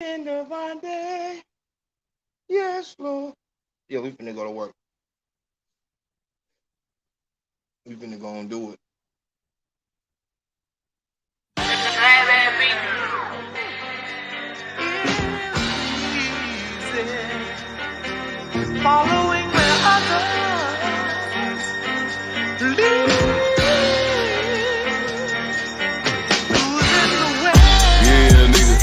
End of our day. Yes, Lord. Yeah, we finna go to work. We finna go and do it. Following where others lead. Yeah, nigga.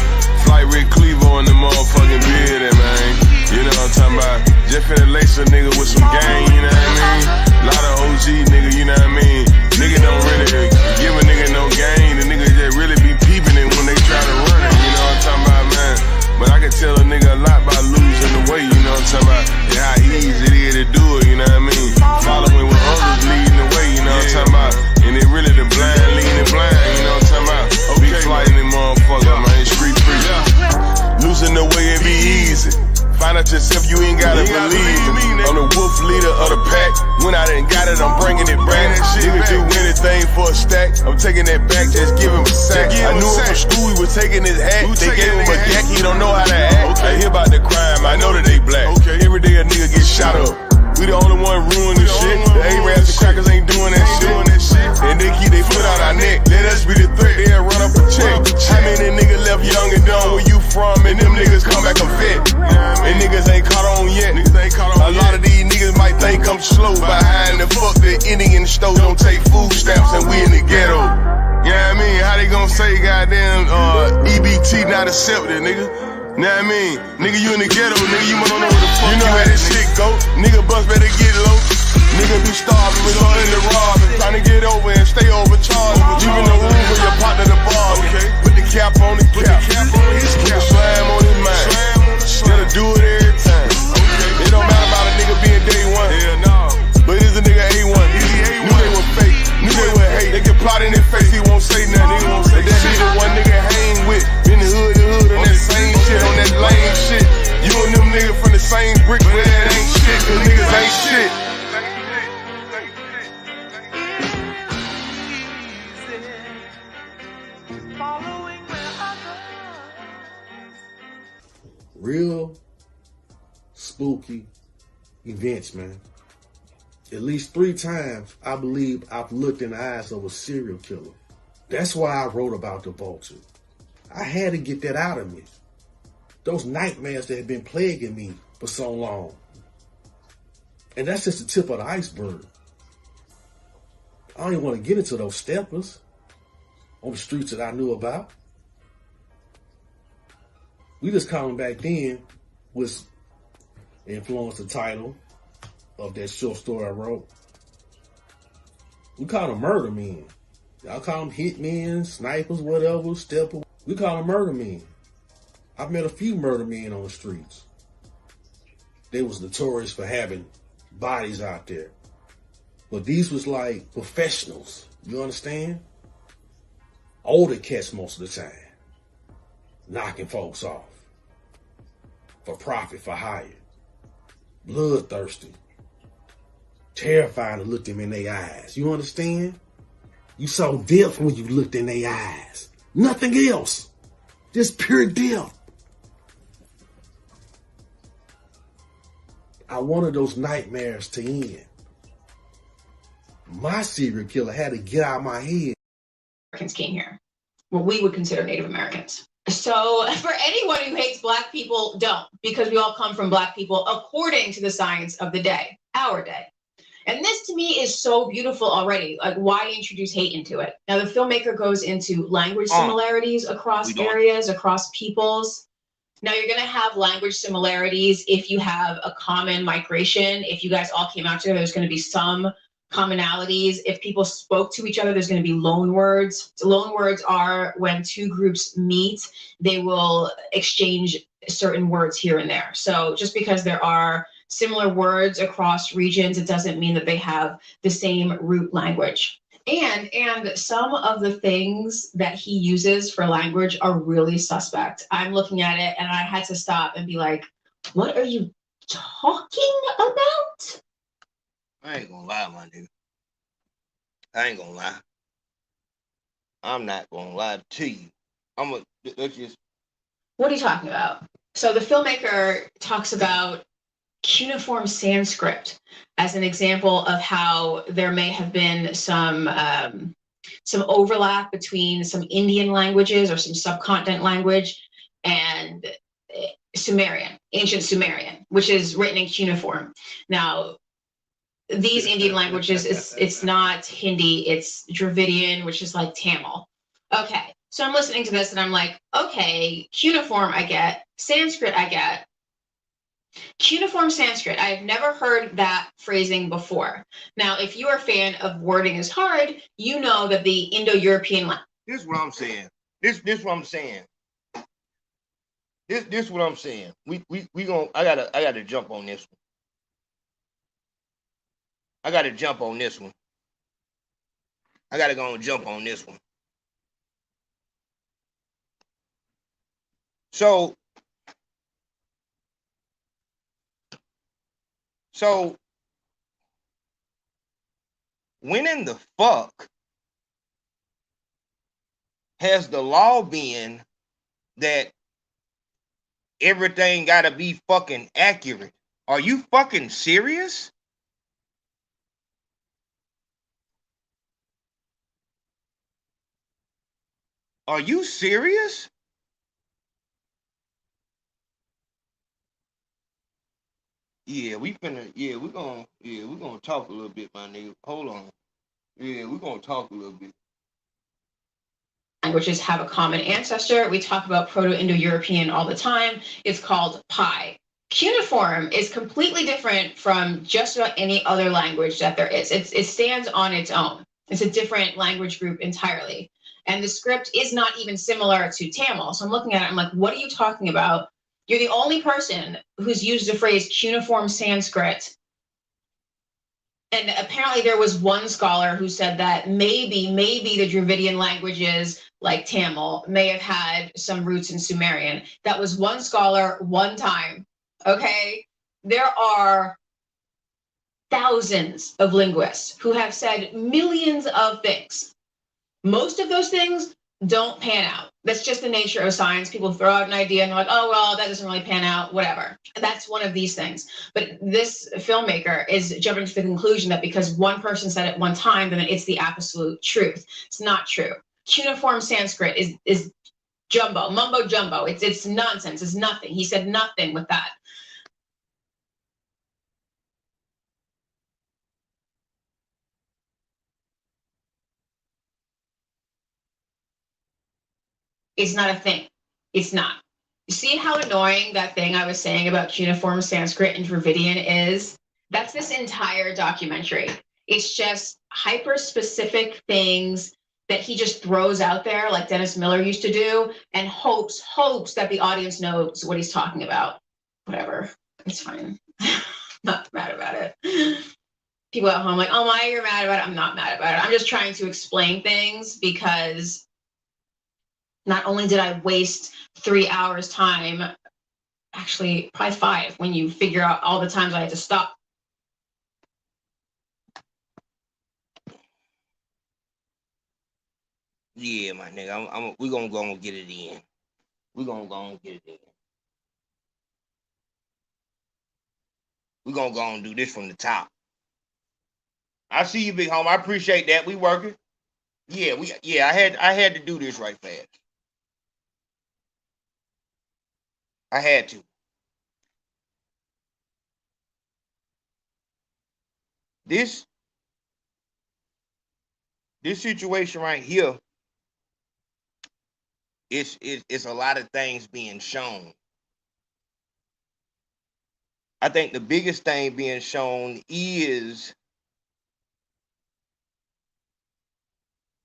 Flight Rick Cleaver on the motherfucking beard, man. You know what I'm talking about? Just finna lace a nigga with some gang, you know what I mean? Lot of OG nigga, you know what I mean? Nigga don't really give a nigga no game. The niggas that really be peeping it when they try to run it, you know what I'm talking about, man? But I can tell a nigga a lot by losing the way, you know what I'm talking about? And how easy it is to do it, you know what I mean? Following with others leading the way, you know what I'm talking about? And it really the blind leading blind, you know what I'm talking about? Big flight in the motherfucker, man. Street free. Losing the way it be easy. Find out yourself, you ain't gotta believe me. I'm the wolf leader of the pack. When I done got it, I'm bringing it back. Nigga do anything for a stack. I'm taking that back, just give him a sack. I knew him from school, he was taking his hat. They gave him a yak, he don't know how to act. I hear about the crime, I know that they black. Every day a nigga get shot up. We the only one ruining the shit. The A-Raps and crackers ain't doing that shit. And they keep they foot out our neck. Let us be the threat, they'll run up a check. How many niggas left young and dumb where you from? And them niggas come back and fit. And niggas ain't caught on yet. A lot of these niggas might think I'm slow. Behind the fuck the Indian stove don't take food stamps and we in the ghetto. You know what I mean? How they gonna say goddamn EBT not accepted, nigga? Know what I mean? Nigga, you in the ghetto, nigga, you don't know what the fuck you know how this shit go. Nigga bus better get low. Nigga be starving, we go into robbing. Trying to get over and stay overcharged. But you in the room with your partner the bar. Put the cap on the cap. Put his cap. Slam on his mind. Gotta do it every time. It don't matter about a nigga being day one. But it's a nigga A1. Knew they were fake. Knew they were hate. They get plot in their face, he won't say nothing. That nigga one nigga hang with. In the hood on that same shit, on that lame shit. You and them niggas from the same brick where that ain't shit, cause niggas ain't shit. Real spooky events, man. At least 3 times, I believe I've looked in the eyes of a serial killer. That's why I wrote about the vulture. I had to get that out of me. Those nightmares that have been plaguing me for so long. And that's just the tip of the iceberg. I don't even want to get into those steppers on the streets that I knew about. We just calling back then was influenced the title of that short story I wrote. We call them murder men. Y'all call them hitmen, snipers, whatever, steppers. We call them murder men. I've met a few murder men on the streets. They was notorious for having bodies out there. But these was like professionals. You understand? Older cats most of the time. Knocking folks off. For profit, for hire. Bloodthirsty. Terrifying to look them in their eyes. You understand? You saw death when you looked in their eyes. Nothing else. Just pure death. I wanted those nightmares to end. My serial killer had to get out of my head. Americans came here, what we would consider Native Americans. So for anyone who hates Black people, don't, because we all come from Black people according to the science of the day, our day. And this to me is so beautiful already. Like, why introduce hate into it? Now, the filmmaker goes into language similarities across areas, across peoples. Now, you're going to have language similarities if you have a common migration. If you guys all came out together, there's going to be some commonalities. If people spoke to each other, there's going to be loan words. So loan words are when 2 groups meet, they will exchange certain words here and there. So just because there are similar words across regions, it doesn't mean that they have the same root language. And some of the things that he uses for language are really suspect. I'm looking at it and I had to stop and be like, what are you talking about? I ain't gonna lie, my nigga. I ain't gonna lie. I'm not gonna lie to you. Let's just What are you talking about? So the filmmaker talks about cuneiform Sanskrit as an example of how there may have been some overlap between some Indian languages or some subcontinent language and Sumerian, ancient Sumerian, which is written in cuneiform. Now, these Indian languages, it's not Hindi, it's Dravidian, which is like Tamil. Okay, so I'm listening to this and I'm like, okay, cuneiform I get, Sanskrit I get. Cuneiform Sanskrit, I've never heard that phrasing before. Now, if you're a fan of Wording is Hard, you know that the Indo-European language. This is what I'm saying. This what I'm saying. This what I'm saying. We gonna I gotta jump on this one. I gotta jump on this one. I gotta go and jump on this one. So when in the fuck has the law been that everything gotta be fucking accurate? Are you fucking serious? Are you serious? Yeah, we're gonna talk a little bit, my nigga. Hold on. Yeah, we're gonna talk a little bit. Languages have a common ancestor. We talk about Proto-Indo-European all the time. It's called Pi. Cuneiform is completely different from just about any other language that there is. It stands on its own. It's a different language group entirely. And the script is not even similar to Tamil. So I'm looking at it, I'm like, what are you talking about? You're the only person who's used the phrase cuneiform Sanskrit. And apparently there was one scholar who said that maybe the Dravidian languages like Tamil may have had some roots in Sumerian. That was one scholar, one time, okay? There are thousands of linguists who have said millions of things. Most of those things don't pan out. That's just the nature of science. People throw out an idea and they're like, oh, well, that doesn't really pan out, whatever. That's one of these things. But this filmmaker is jumping to the conclusion that because one person said it one time, then it's the absolute truth. It's not true. Cuneiform Sanskrit is jumbo, mumbo jumbo. It's nonsense. It's nothing. He said nothing with that. It's not a thing. It's not. You see how annoying that thing I was saying about cuneiform Sanskrit and Dravidian is? That's this entire documentary. It's just hyper-specific things that he just throws out there like Dennis Miller used to do and hopes that the audience knows what he's talking about. Whatever. It's fine. Not mad about it. People at home like, oh my, you're mad about it. I'm not mad about it. I'm just trying to explain things because not only did I waste 3 hours time, actually probably 5 when you figure out all the times I had to stop. Yeah, my nigga, we're gonna go and get it in. We're gonna go and get it in. We're gonna go and do this from the top. I see you, big homie. I appreciate that. We working. Yeah, I had to do this right fast. I had to. This situation right here, it's a lot of things being shown. I think the biggest thing being shown is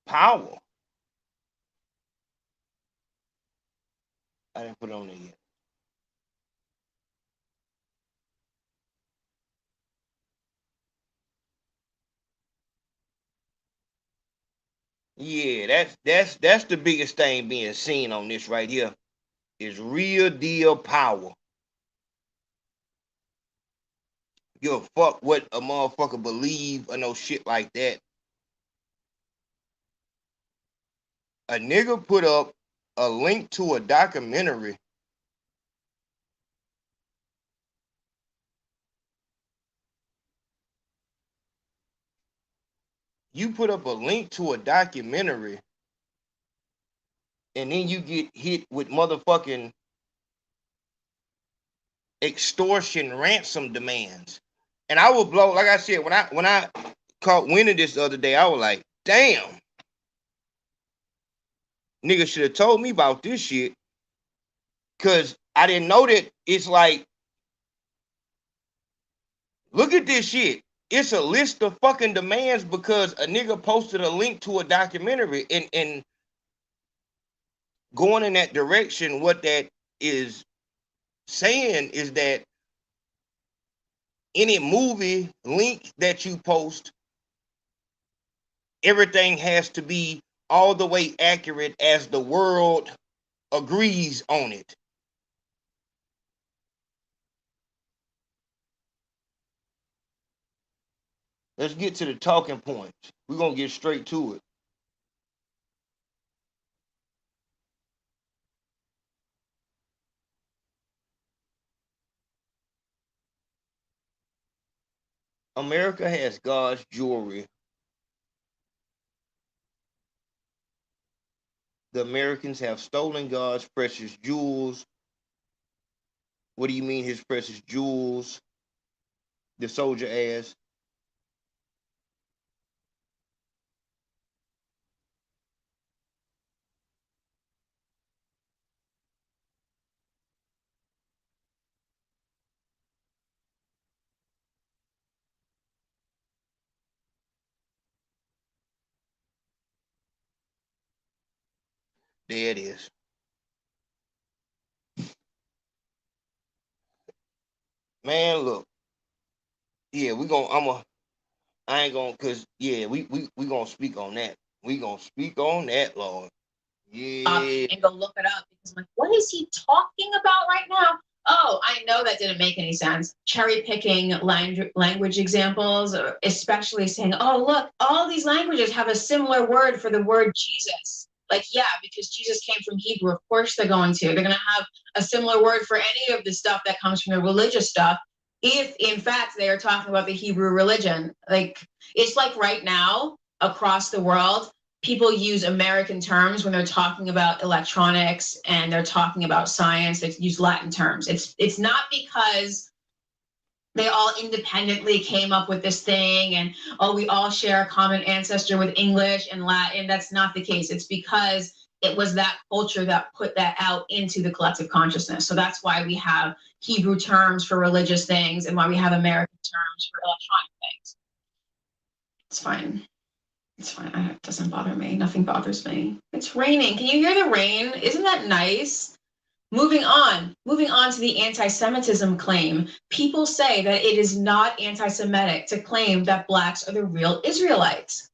power. I didn't put it on there yet. Yeah, that's the biggest thing being seen on this right here is real deal power. Give a fuck what a motherfucker believe or no shit like that. A nigga put up a link to a documentary you put up a link to a documentary and then you get hit with motherfucking extortion ransom demands. And I will blow, like I said, when I caught winning this the other day, I was like, damn. Nigga should have told me about this shit. Cause I didn't know that it's like, look at this shit. It's a list of fucking demands because a nigga posted a link to a documentary and going in that direction, what that is saying is that any movie link that you post, everything has to be all the way accurate as the world agrees on it. Let's get to the talking points. We're going to get straight to it. America has God's jewelry. The Americans have stolen God's precious jewels. What do you mean his precious jewels? The soldier asked. There it is. Man, look. Yeah, I ain't gonna, cause yeah, we gonna speak on that. We gonna speak on that, Lord. Yeah. And go look it up because I'm like, what is he talking about right now? Oh, I know that didn't make any sense. Cherry picking language examples, especially saying, oh, look, all these languages have a similar word for the word Jesus. Like, yeah, because Jesus came from Hebrew. Of course they're going to. They're going to have a similar word for any of the stuff that comes from the religious stuff. If, in fact, they are talking about the Hebrew religion. Like, it's like right now, across the world, people use American terms when they're talking about electronics and they're talking about science. They use Latin terms. It's not because they all independently came up with this thing and, oh, we all share a common ancestor with English and Latin. That's not the case. It's because it was that culture that put that out into the collective consciousness. So that's why we have Hebrew terms for religious things and why we have American terms for electronic things. It's fine. It's fine. It doesn't bother me. Nothing bothers me. It's raining. Can you hear the rain? Isn't that nice? Moving on to the anti-Semitism claim. People say that it is not anti-Semitic to claim that blacks are the real Israelites.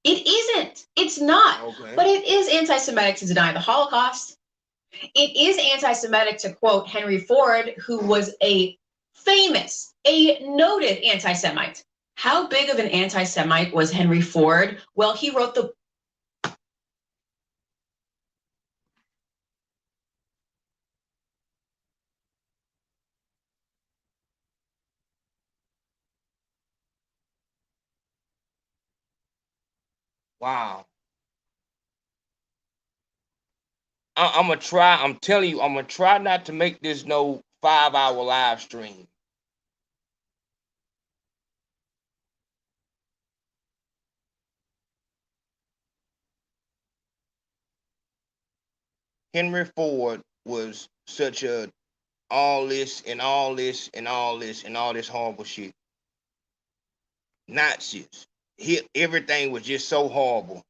It isn't. It's not. Okay. But it is anti-Semitic to deny the Holocaust. It is anti-Semitic to quote Henry Ford, who was a noted anti-Semite. How big of an anti-Semite was Henry Ford? Well, he wrote the Wow. I'm gonna try. I'm telling you, I'm gonna try not to make this no 5-hour live stream. Henry Ford was such a all this and all this and all this and all this horrible shit. Nazis. Everything was just so horrible.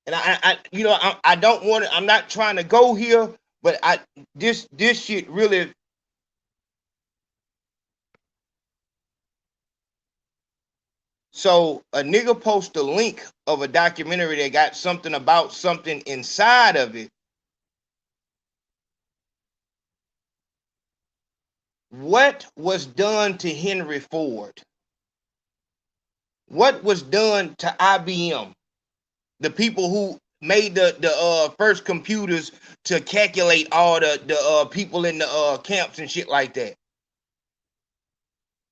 And I don't want to. I'm not trying to go here, but this shit really. So a nigga post a link of a documentary that got something about something inside of it. What was done to Henry Ford? What was done to IBM? The people who made the first computers to calculate all the people in the camps and shit like that.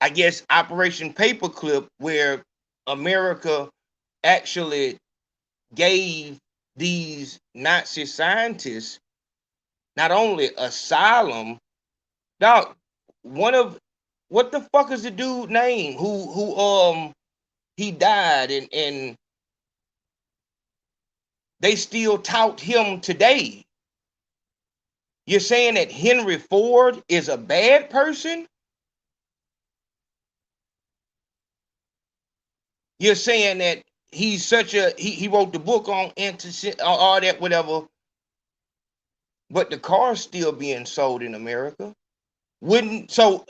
I guess Operation Paperclip, where America actually gave these Nazi scientists not only asylum, dog. What the fuck is the dude name who he died and they still tout him today? You're saying that Henry Ford is a bad person? You're saying that he's such a he wrote the book on all that whatever, but the car's still being sold in America. So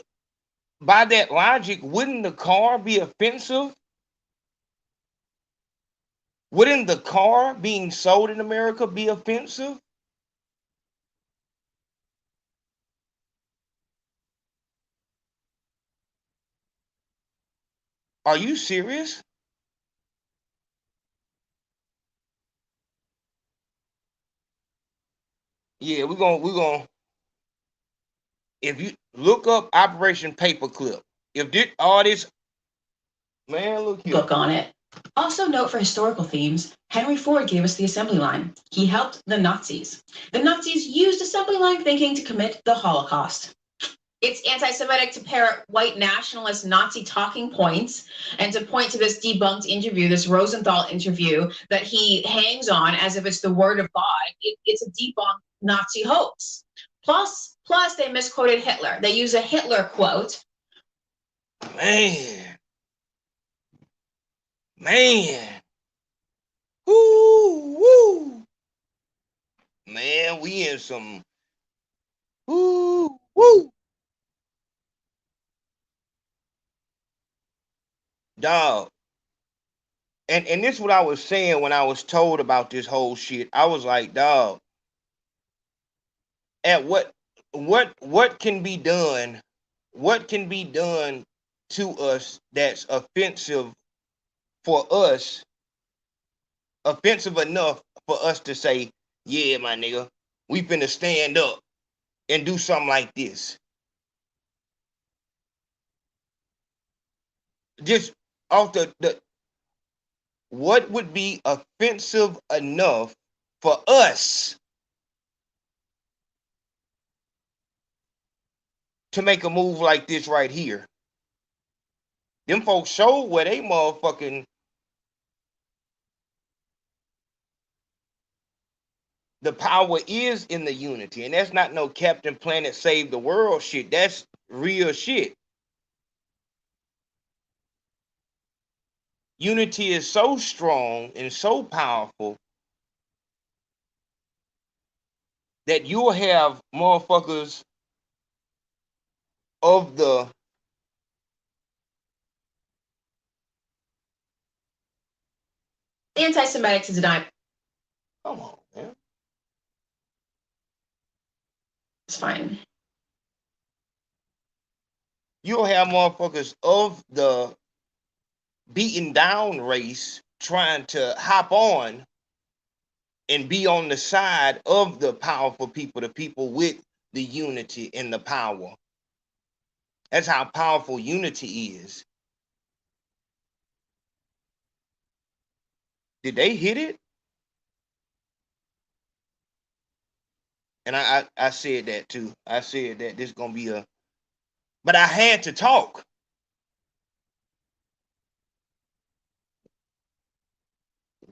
by that logic, wouldn't the car be offensive? Wouldn't the car being sold in America be offensive? Are you serious? Yeah, we're gonna if you look up Operation Paperclip, if all this man look here. Book on it. Also note for historical themes, Henry Ford gave us the assembly line. He helped the Nazis. The Nazis used assembly line thinking to commit the Holocaust. It's anti-Semitic to parrot white nationalist Nazi talking points and to point to this debunked interview, this Rosenthal interview that he hangs on as if it's the word of God. It's a debunked Nazi hoax. Plus they misquoted Hitler. They use a Hitler quote. Man. Woo. Man, we in some woo. Dog. And this is what I was saying when I was told about this whole shit. I was like, dog, at what can be done? What can be done to us that's offensive for us? Offensive enough for us to say, yeah, my nigga, we finna stand up and do something like this. Just off the what would be offensive enough for us to make a move like this right here? Them folks showed where they motherfucking the power is in the unity, and that's not no Captain Planet save the world shit. That's real shit. Unity is so strong and so powerful that you'll have motherfuckers of the anti-Semitic to deny. Come on, man. It's fine. You'll have motherfuckers of the beaten down race trying to hop on and be on the side of the powerful people, the people with the unity and the power. That's how powerful unity is. Did they hit it? And I said that too. I said that this is gonna be a, but I had to talk.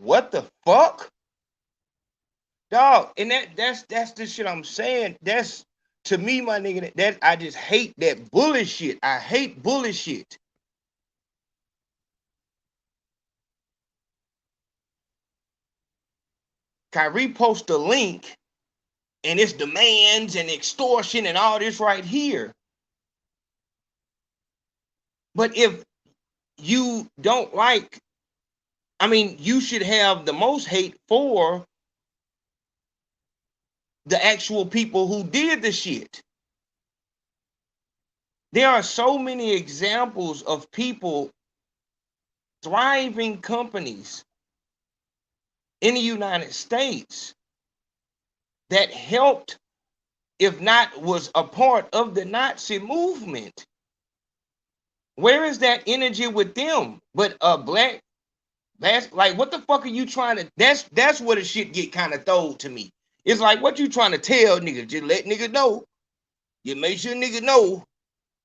What the fuck? Dog, and that's the shit I'm saying. That's, to me, my nigga, that I just hate that bullshit. I hate bullshit. Kyrie post a link and it's demands and extortion and all this right here. But if you don't like, I mean, you should have the most hate for the actual people who did the shit. There are so many examples of people, thriving companies, in the United States that helped, if not was a part of the Nazi movement. Where is that energy with them? But a black, that's like, what the fuck are you trying to? That's where the shit get kind of thrown to me. It's like, what you trying to tell niggas? Just let niggas know. You make sure niggas know.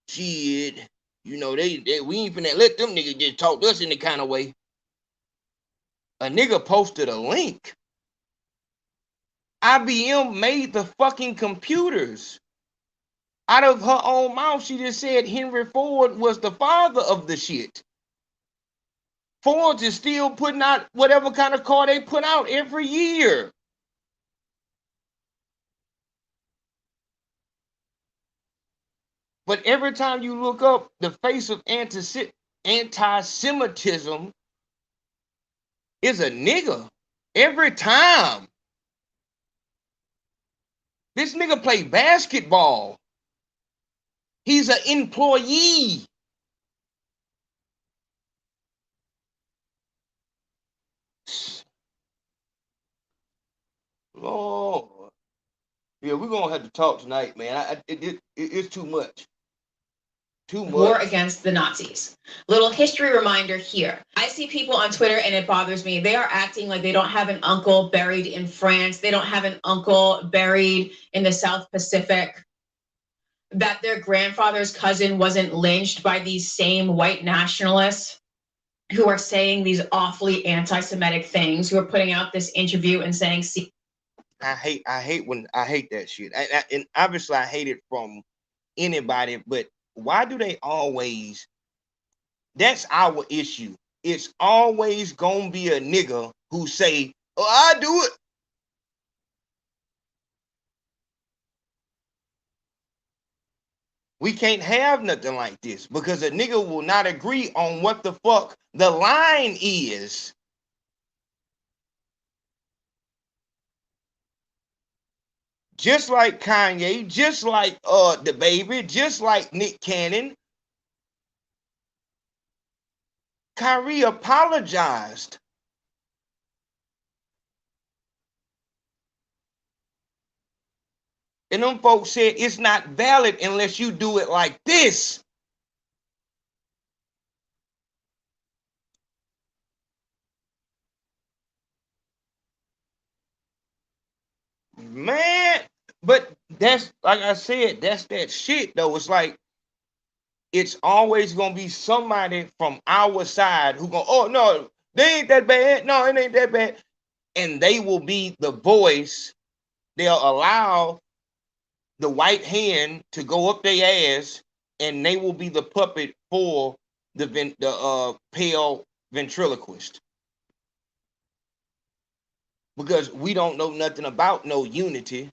Shit, you know they we ain't finna let them niggas just talk to us in the kind of way. A nigga posted a link. IBM made the fucking computers. Out of her own mouth, she just said Henry Ford was the father of the shit. Ford is still putting out whatever kind of car they put out every year. But every time you look up the face of anti-Semitism is a nigga. Every time. This nigga play basketball. He's an employee. Lord. Yeah, we're going to have to talk tonight, man. It's too much. Too much. War against the Nazis. Little history reminder here. I see people on Twitter and it bothers me. They are acting like they don't have an uncle buried in France. They don't have an uncle buried in the South Pacific. That their grandfather's cousin wasn't lynched by these same white nationalists who are saying these awfully anti-Semitic things, who are putting out this interview and saying, see, I hate that shit. And obviously I hate it from anybody, but why do they always, that's our issue. It's always gonna be a nigga who say, oh, I do it. We can't have nothing like this because a nigga will not agree on what the fuck the line is. Just like Kanye, just like the baby, just like Nick Cannon. Kyrie apologized. And them folks said it's not valid unless you do it like this. Man, but that's, like I said, that's that shit though. It's like, it's always gonna be somebody from our side who go, oh no, they ain't that bad. No, it ain't that bad. And they will be the voice. They'll allow the white hand to go up their ass, and they will be the puppet for the pale ventriloquist. Because we don't know nothing about no unity.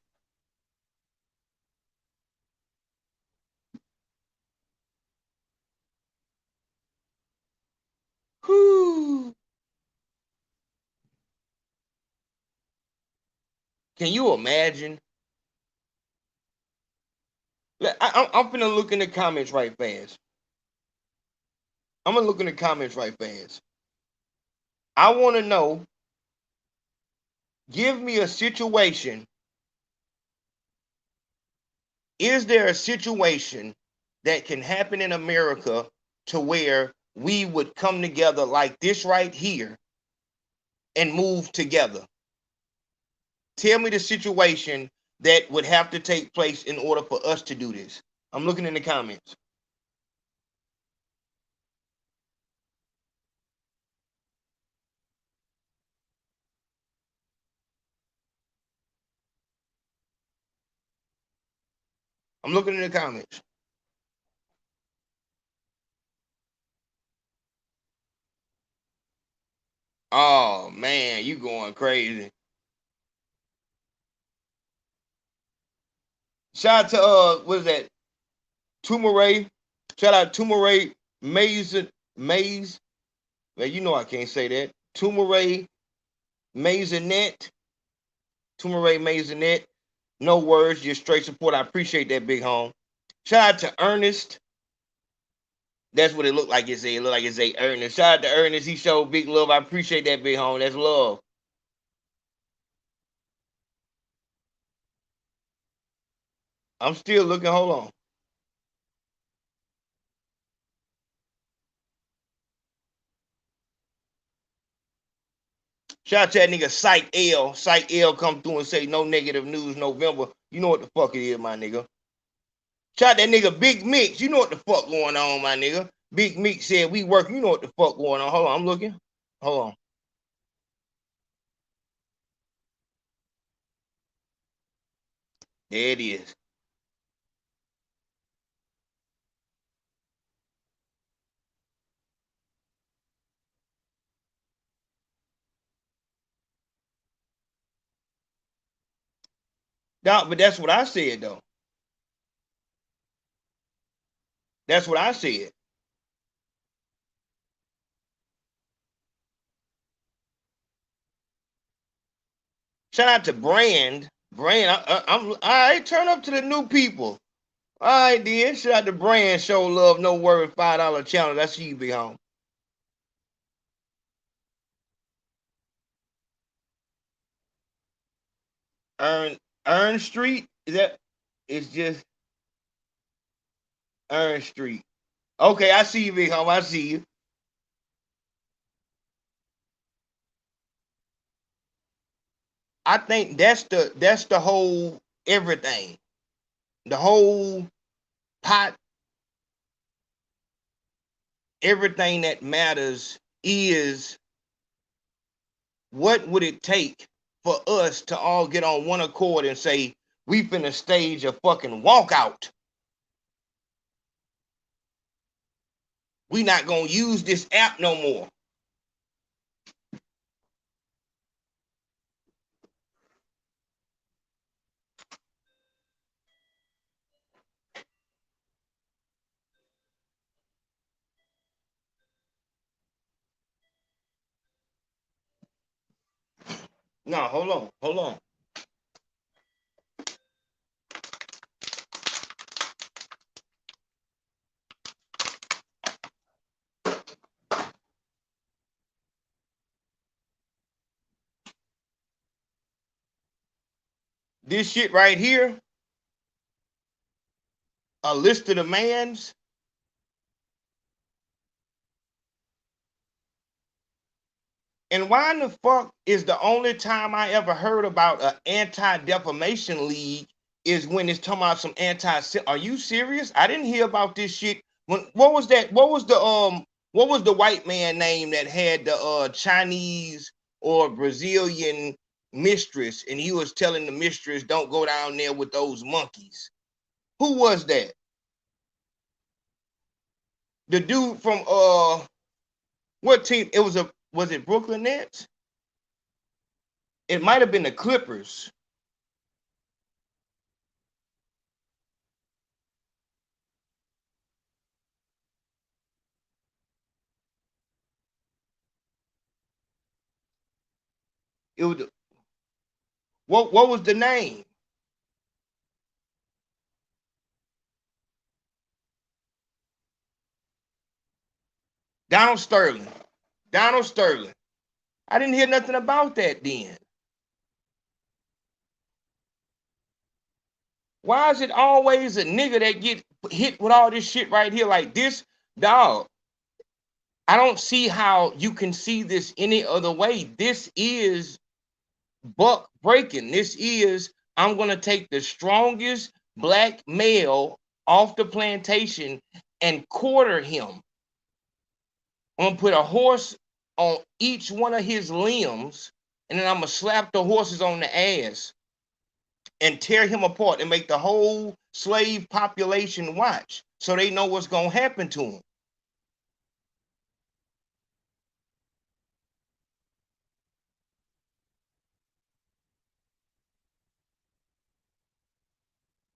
Whew. Can you imagine? I'm finna look in the comments right fast. I'm gonna look in the comments right fast. I want to know, give me a situation. Is there a situation that can happen in America to where we would come together like this right here and move together? Tell me the situation that would have to take place in order for us to do this. I'm looking in the comments. I'm looking in the comments. Oh man, you going crazy. Shout out to what is that? Tumaray. Shout out Tumaray Maze. Well, you know I can't say that. Tumaray Maisonette. Tumaray Maisonette. No words, just straight support. I appreciate that, big home. Shout out to Ernest. That's what it looked like. It looked like it's a Ernest. Shout out to Ernest. He showed big love. I appreciate that, big home. That's love. I'm still looking. Hold on. Shout out to that nigga Psych L. Psych L come through and say no negative news November. You know what the fuck it is, my nigga. Shout out that nigga Big Mix. You know what the fuck going on, my nigga. Big Mix said we work. You know what the fuck going on. Hold on, I'm looking. Hold on. There it is. No, but that's what I said though. That's what I said. Shout out to Brand. Brand, I'm all right. Turn up to the new people. All right, then. Shout out to Brand. Show love, no worry. $5 challenge. I see you be home. Earn Street. Is that? It's just Earn Street. Okay, I see you, big home. I see you. I think that's the whole everything. The whole pot, everything that matters is what would it take for us to all get on one accord and say, we finna stage a fucking walkout. We not gonna use this app no more. No, hold on. This shit right here, a list of demands. And why in the fuck is the only time I ever heard about an anti-defamation league is when it's talking about some Are you serious? I didn't hear about this shit. What was that? What was the white man name that had the Chinese or Brazilian mistress, and he was telling the mistress, don't go down there with those monkeys? Who was that? The dude from what team? Was it Brooklyn Nets? It might have been the Clippers. It was what was the name? Donald Sterling. Donald Sterling. I didn't hear nothing about that then. Why is it always a nigga that get hit with all this shit right here like this? Dog, I don't see how you can see this any other way. This is buck breaking. This is, I'm going to take the strongest black male off the plantation and quarter him. I'm going to put a horse on each one of his limbs, and then I'm going to slap the horses on the ass and tear him apart and make the whole slave population watch so they know what's going to happen to him.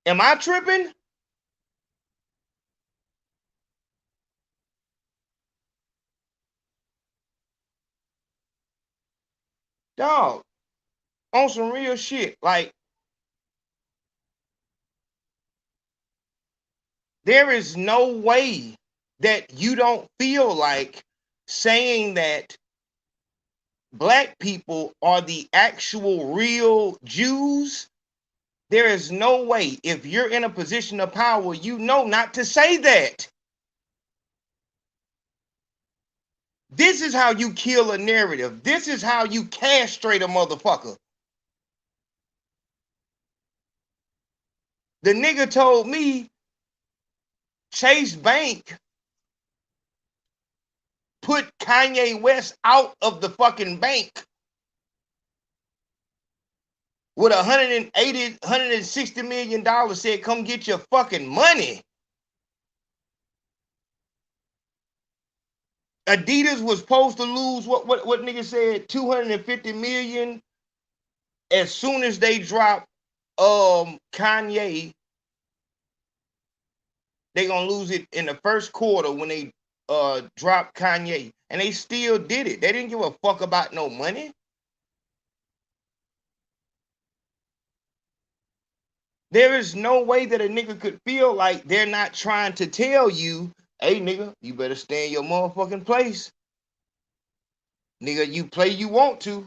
Am I tripping? Dog, on some real shit. Like, there is no way that you don't feel like saying that black people are the actual real Jews There is no way, if you're in a position of power, you know not to say that. This is how you kill a narrative. This is how you castrate a motherfucker. The nigga told me Chase Bank put Kanye West out of the fucking bank with $160 million, said, come get your fucking money. Adidas was supposed to lose, what nigga said, 250 million as soon as they drop Kanye. They gonna lose it in the first quarter when they drop Kanye. And they still did it. They didn't give a fuck about no money. There is no way that a nigga could feel like they're not trying to tell you, hey nigga, you better stay in your motherfucking place. Nigga, you play you want to.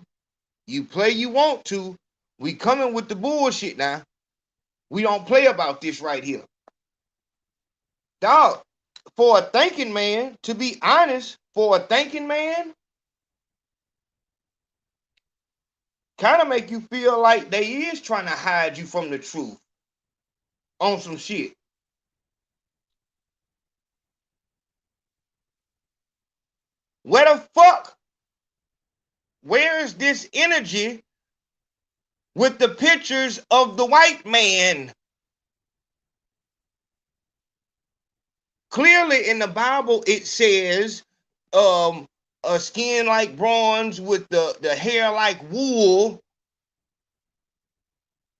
You play you want to. We coming with the bullshit now. We don't play about this right here. Dog, for a thinking man, to be honest, for a thinking man, kind of make you feel like they is trying to hide you from the truth on some shit. Where the fuck? Where is this energy with the pictures of the white man? Clearly in the Bible it says a skin like bronze with the hair like wool.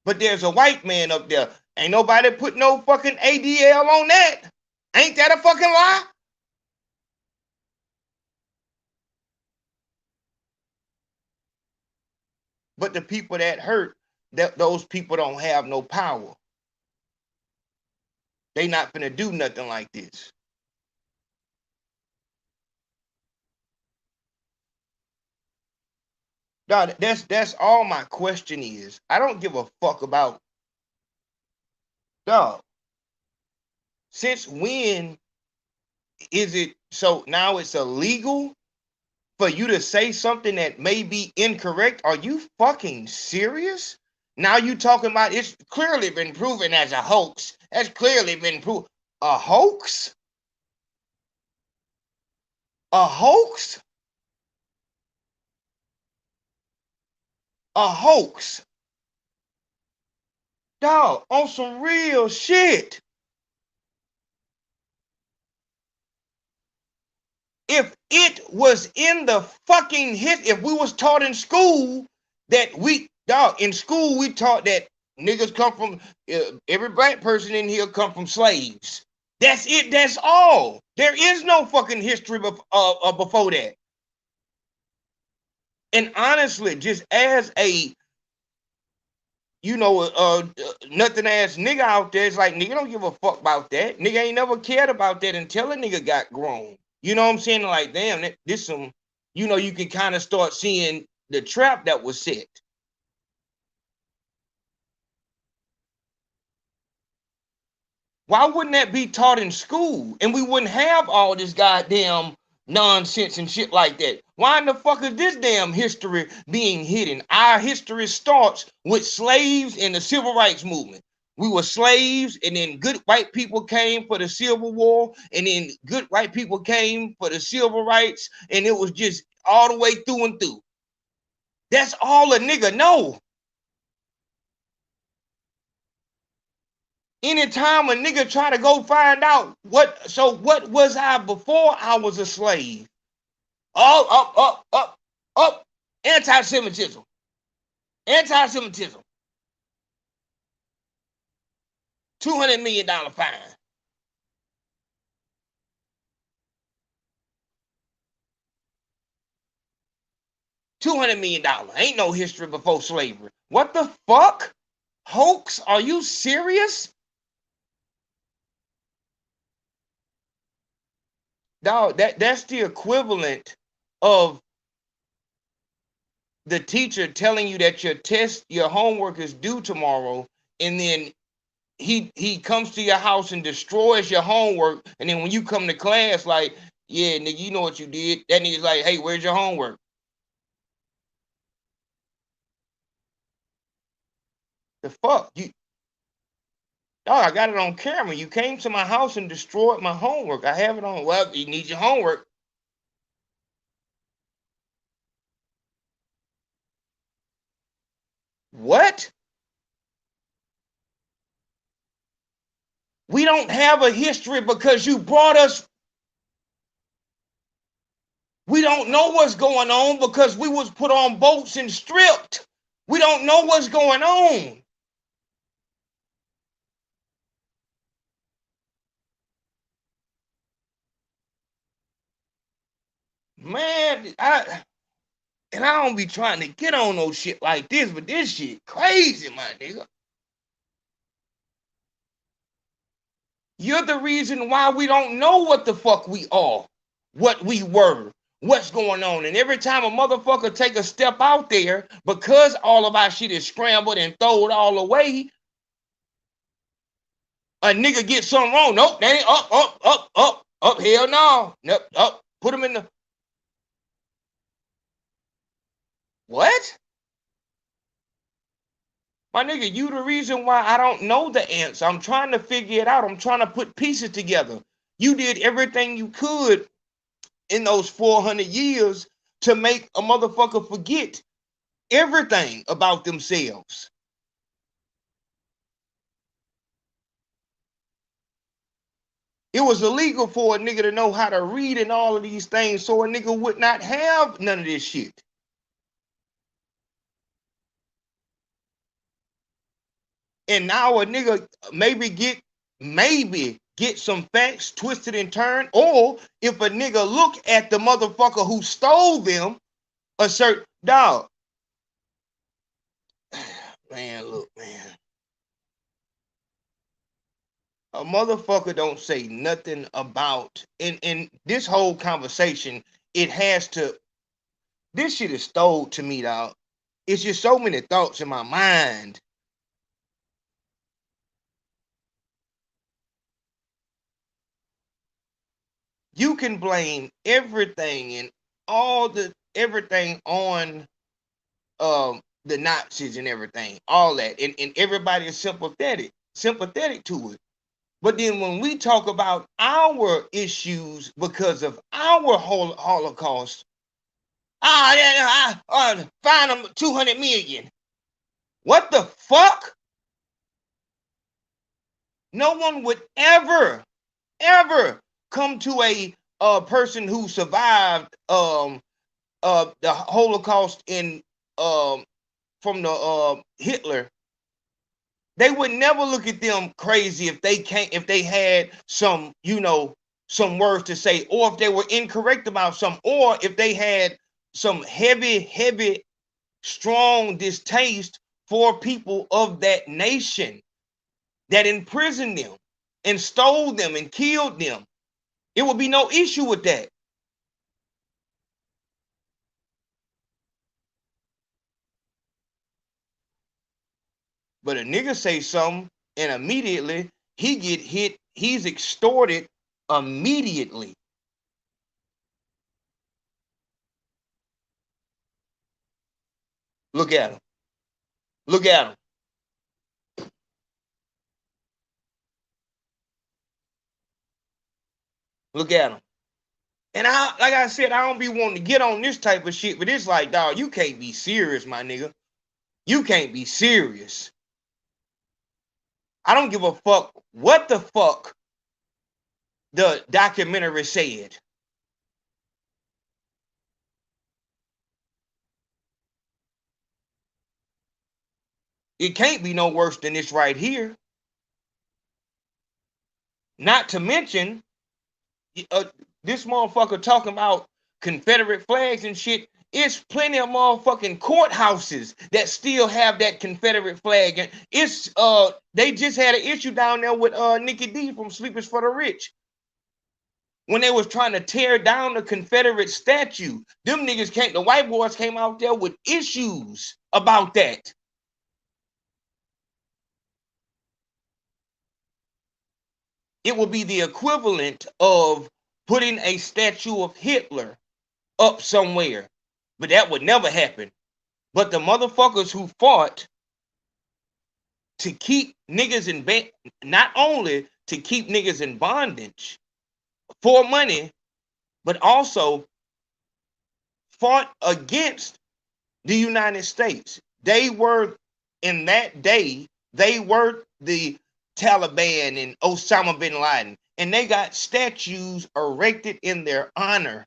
But there's a white man up there. Ain't nobody put no fucking ADL on that. Ain't that a fucking lie? But the people that hurt, those people don't have no power. They not finna do nothing like this. Dog, that's all my question is. I don't give a fuck about, dog. Since when is it so now it's illegal for you to say something that may be incorrect? Are you fucking serious? Now you talking about it's clearly been proven as a hoax. That's clearly been proven. A hoax? A hoax? A hoax. Dog, on some real shit. If it was in the fucking if we was taught in school that in school we taught that niggas come from, every black person in here come from slaves. That's it, that's all. There is no fucking history before that. And honestly, just as a, nothing ass nigga out there, it's like, nigga don't give a fuck about that. Nigga ain't never cared about that until a nigga got grown. You know what I'm saying? Like, damn, this some, you can kind of start seeing the trap that was set. Why wouldn't that be taught in school? And we wouldn't have all this goddamn nonsense and shit like that. Why in the fuck is this damn history being hidden? Our history starts with slaves and the civil rights movement. We were slaves, and then good white people came for the Civil War, and then good white people came for the civil rights, and it was just all the way through and through. That's all a nigga know. Anytime a nigga try to go find out what was I before I was a slave? Oh, up. Anti-Semitism. Anti-Semitism. $200 million fine. $200 million. Ain't no history before slavery. What the fuck? Hoax? Are you serious? Dog, that's the equivalent of the teacher telling you that your homework is due tomorrow, and then he comes to your house and destroys your homework, and then when you come to class, like, yeah, nigga, you know what you did. That nigga's like, hey, where's your homework? The fuck? I got it on camera. You came to my house and destroyed my homework. I have it on. Well, you need your homework. What? We don't have a history because you brought us. We don't know what's going on because we was put on boats and stripped. We don't know what's going on. Man, I don't be trying to get on no shit like this, but this shit crazy, my nigga. You're the reason why we don't know what the fuck we are, what we were, what's going on. And every time a motherfucker take a step out there, because all of our shit is scrambled and thrown all away, a nigga gets something wrong. Nope, that ain't up, hell no. Nope, up, put him in the... What? My nigga, you the reason why I don't know the answer. I'm trying to figure it out. I'm trying to put pieces together. You did everything you could in those 400 years to make a motherfucker forget everything about themselves. It was illegal for a nigga to know how to read and all of these things, so a nigga would not have none of this shit. And now a nigga maybe get some facts twisted and turned, or if a nigga look at the motherfucker who stole them, a certain dog. Man, look, man. A motherfucker don't say nothing about in this whole conversation. It has to. This shit is stole to me, dog. It's just so many thoughts in my mind. You can blame everything and everything on the Nazis and everything, all that, and everybody is sympathetic to it. But then when we talk about our issues because of our whole Holocaust, find them 200 million. What the fuck? No one would ever come to a person who survived the Holocaust in from the Hitler. They would never look at them crazy if they had some, some words to say, or if they were incorrect about something, or if they had some heavy, strong distaste for people of that nation that imprisoned them and stole them and killed them. It would be no issue with that. But a nigga say something and immediately he get hit. He's extorted immediately. Look at him. Look at him. Look at him. And like I said, I don't be wanting to get on this type of shit, but it's like, dog, you can't be serious, my nigga. You can't be serious. I don't give a fuck what the fuck the documentary said. It can't be no worse than this right here. Not to mention, this motherfucker talking about Confederate flags and shit. It's plenty of motherfucking courthouses that still have that Confederate flag. And it's they just had an issue down there with Nikki D from Sleepers for the Rich. When they was trying to tear down the Confederate statue, them niggas the white boys came out there with issues about that. It would be the equivalent of putting a statue of Hitler up somewhere. But that would never happen. But the motherfuckers who fought to keep niggas in not only to keep niggas in bondage for money, but also fought against the United States. They were, in that day, they were the Taliban and Osama bin Laden, and they got statues erected in their honor.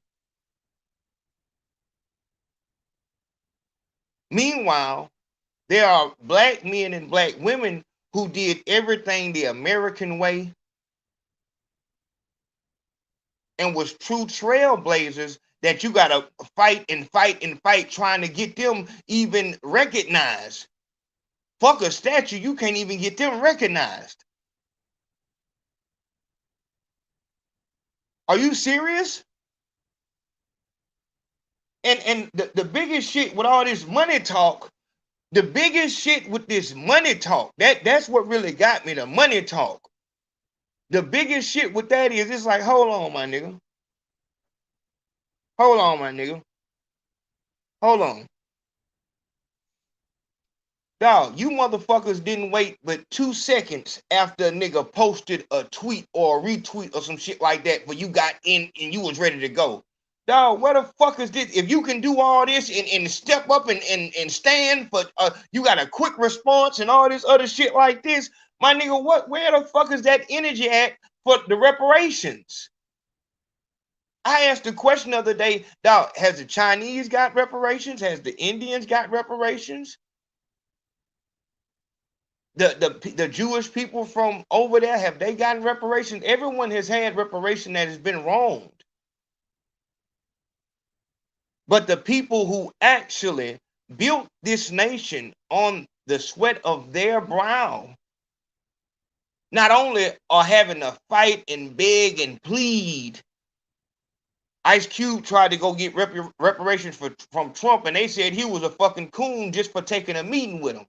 Meanwhile, there are black men and black women who did everything the American way and was true trailblazers that you got to fight and fight and fight trying to get them even recognized. Fuck a statue, you can't even get them recognized. Are you serious? And the biggest shit with all this money talk, the biggest shit with this money talk, that's what really got me, the money talk. The biggest shit with that is, it's like, hold on, my nigga. Hold on, my nigga. Hold on. Dog, you motherfuckers didn't wait but 2 seconds after a nigga posted a tweet or a retweet or some shit like that, but you got in and you was ready to go. Dog, where the fuck is this? If you can do all this and step up and stand, but you got a quick response and all this other shit like this, my nigga, where the fuck is that energy at for the reparations? I asked the question the other day, dog, has the Chinese got reparations? Has the Indians got reparations? The Jewish people from over there, have they gotten reparations? Everyone has had reparation that has been wronged. But the people who actually built this nation on the sweat of their brow, not only are having to fight and beg and plead. Ice Cube tried to go get reparations from Trump, and they said he was a fucking coon just for taking a meeting with him.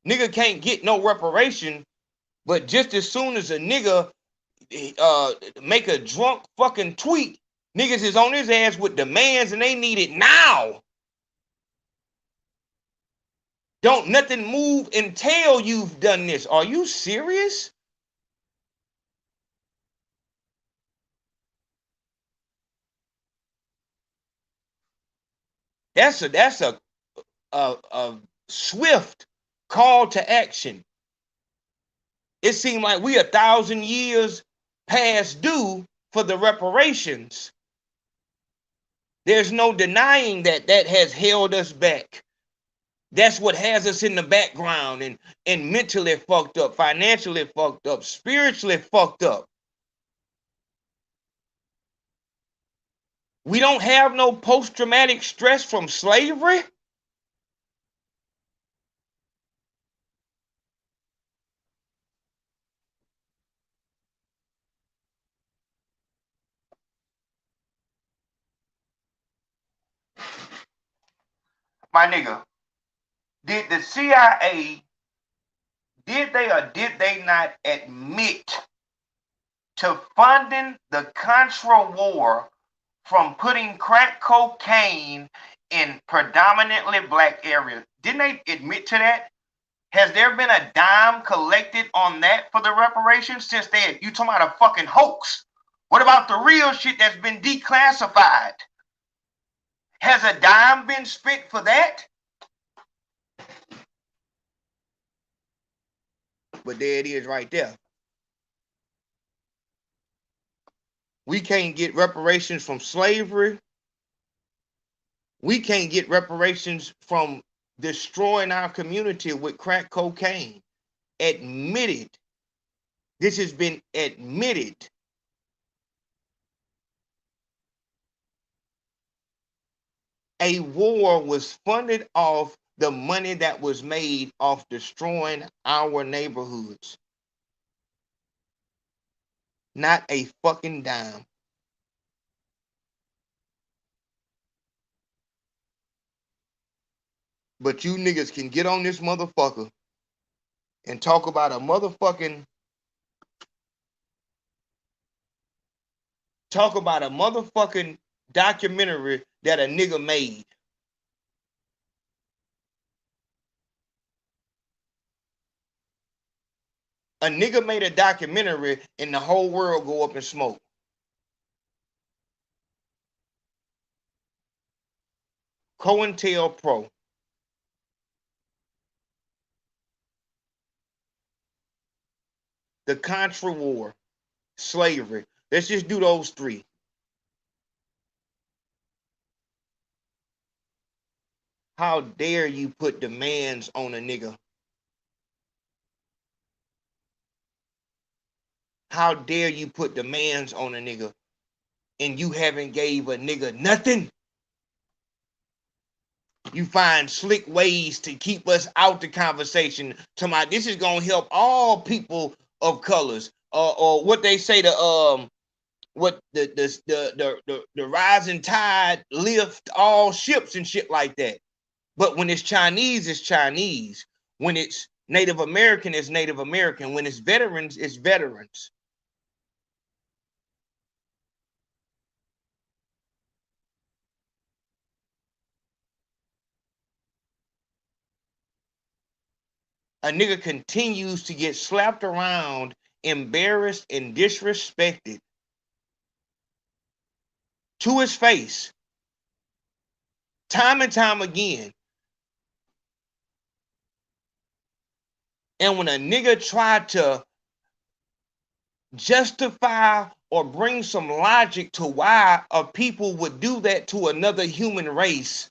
Nigga can't get no reparation, but just as soon as a nigga make a drunk fucking tweet, niggas is on his ass with demands and they need it now. Don't nothing move until you've done this. Are you serious? That's a swift call to action. It seemed like we 1,000 years past due for the reparations. There's no denying that has held us back. That's what has us in the background and mentally fucked up, financially fucked up, spiritually fucked up. We don't have no post-traumatic stress from slavery. My nigga, did the CIA, did they or did they not admit to funding the Contra War from putting crack cocaine in predominantly black areas? Didn't they admit to that? Has there been a dime collected on that for the reparations since you talking about a fucking hoax? What about the real shit that's been declassified? Has a dime been spent for that? But there it is right there. We can't get reparations from slavery. We can't get reparations from destroying our community with crack cocaine. Admitted. This has been admitted. A war was funded off the money that was made off destroying our neighborhoods. Not a fucking dime. But you niggas can get on this motherfucker and talk about a motherfucking documentary that a nigga made. A nigga made a documentary and the whole world go up in smoke. COINTELPRO. The Contra War. Slavery. Let's just do those three. How dare you put demands on a nigga? How dare you put demands on a nigga and you haven't gave a nigga nothing? You find slick ways to keep us out the conversation. To my, this is gonna help all people of colors, or what they say the rising tide lift all ships and shit like that. But when it's Chinese, it's Chinese. When it's Native American, it's Native American. When it's veterans, it's veterans. A nigga continues to get slapped around, embarrassed, and disrespected to his face, time and time again. And when a nigga tried to justify or bring some logic to why a people would do that to another human race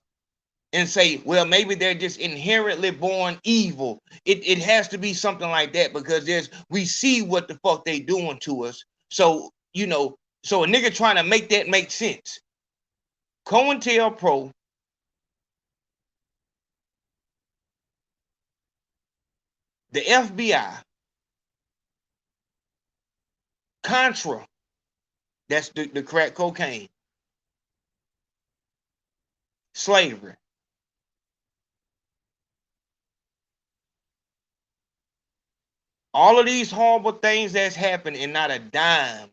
and say, well, maybe they're just inherently born evil. It has to be something like that because we see what the fuck they doing to us. So, so a nigga trying to make that make sense. COINTELPRO, the FBI, Contra, that's the crack cocaine, slavery. All of these horrible things that's happened and not a dime.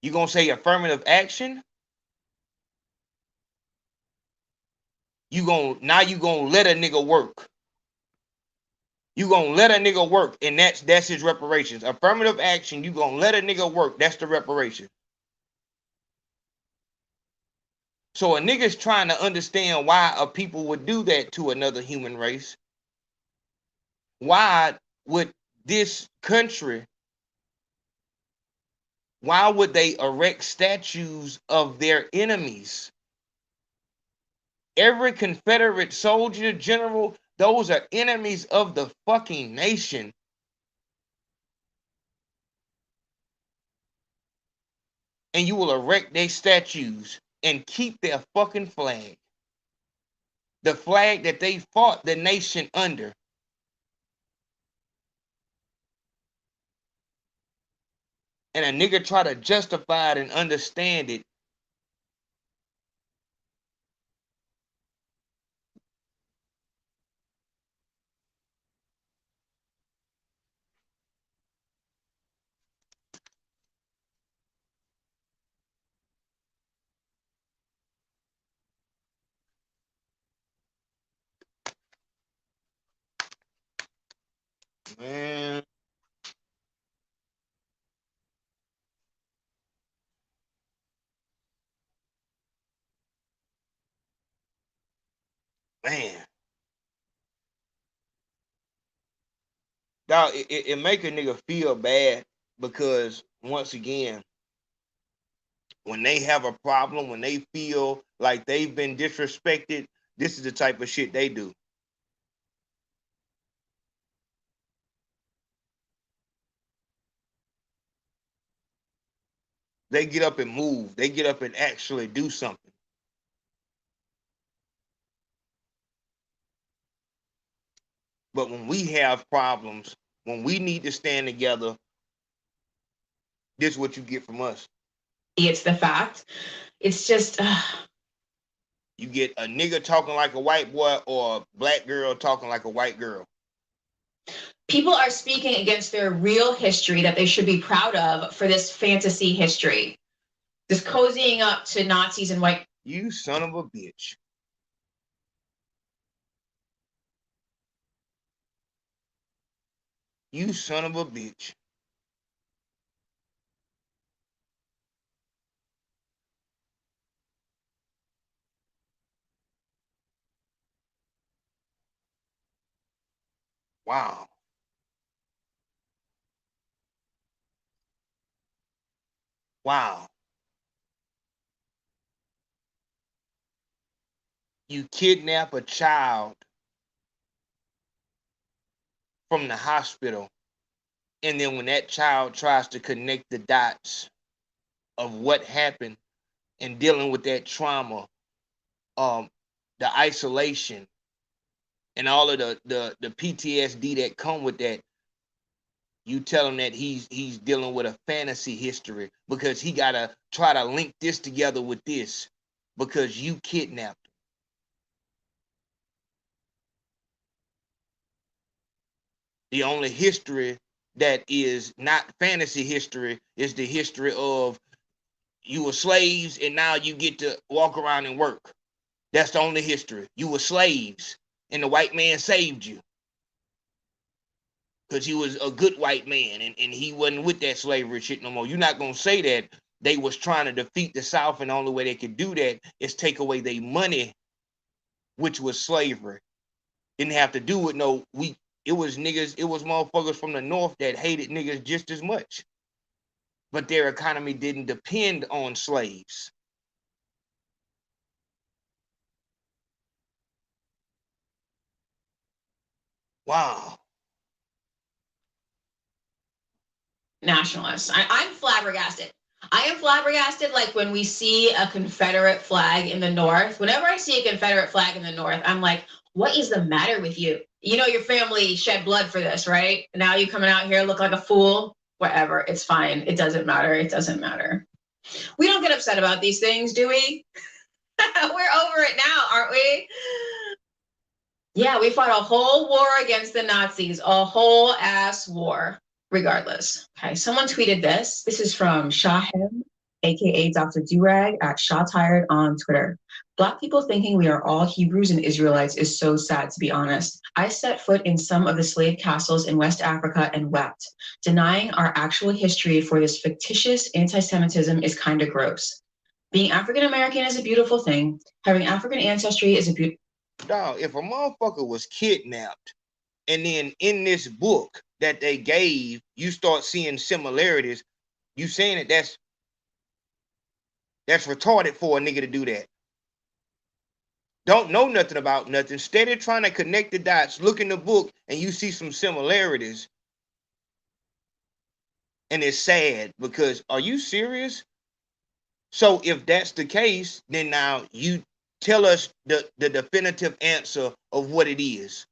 You gonna say affirmative action? You gonna let a nigga work. You gonna let a nigga work, and that's his reparations. Affirmative action, you gonna let a nigga work, that's the reparation. So a nigga's trying to understand why a people would do that to another human race. Why would this country, why would they erect statues of their enemies? Every Confederate soldier, general, those are enemies of the fucking nation. And you will erect their statues and keep their fucking flag. The flag that they fought the nation under. And a nigga try to justify it and understand it. Man. Man. Dog, it make a nigga feel bad because once again, when they have a problem, when they feel like they've been disrespected, this is the type of shit they do. They get up and move. They get up and actually do something. But when we have problems, when we need to stand together, this is what you get from us. It's the fact. It's just... You get a nigga talking like a white boy or a black girl talking like a white girl. People are speaking against their real history that they should be proud of for this fantasy history. This cozying up to Nazis and white. You son of a bitch. You son of a bitch. Wow. Wow. You kidnap a child from the hospital, and then when that child tries to connect the dots of what happened and dealing with that trauma, the isolation, and all of the PTSD that come with that, you tell him that he's dealing with a fantasy history because he gotta try to link this together with this because you kidnapped him. The only history that is not fantasy history is the history of you were slaves and now you get to walk around and work. That's the only history. You were slaves and the white man saved you because he was a good white man and he wasn't with that slavery shit no more. You're not going to say that they was trying to defeat the South and the only way they could do that is take away their money, which was slavery. Didn't have to do with no we. It was niggas, it was motherfuckers from the North that hated niggas just as much. But their economy didn't depend on slaves. Wow. Nationalists. I'm flabbergasted. I am flabbergasted like when we see a Confederate flag in the North. Whenever I see a Confederate flag in the North, I'm like, what is the matter with you? You know your family shed blood for this, right? Now you coming out here look like a fool. Whatever, it's fine. It doesn't matter. It doesn't matter. We don't get upset about these things, do we? We're over it now, aren't we? Yeah, we fought a whole war against the Nazis, a whole ass war, regardless. Okay, someone tweeted this. This is from Shahem, aka Dr. Durag at Shaw Tired on Twitter. Black people thinking we are all Hebrews and Israelites is so sad, to be honest. I set foot in some of the slave castles in West Africa and wept. Denying our actual history for this fictitious anti-Semitism is kind of gross. Being African American is a beautiful thing. Having African ancestry is a beautiful. Dog, if a motherfucker was kidnapped and then in this book that they gave, you start seeing similarities, you saying that that's retarded for a nigga to do that. Don't know nothing about nothing. Steady trying to connect the dots, look in the book, and you see some similarities. And it's sad because are you serious? So if that's the case, then now you tell us the definitive answer of what it is.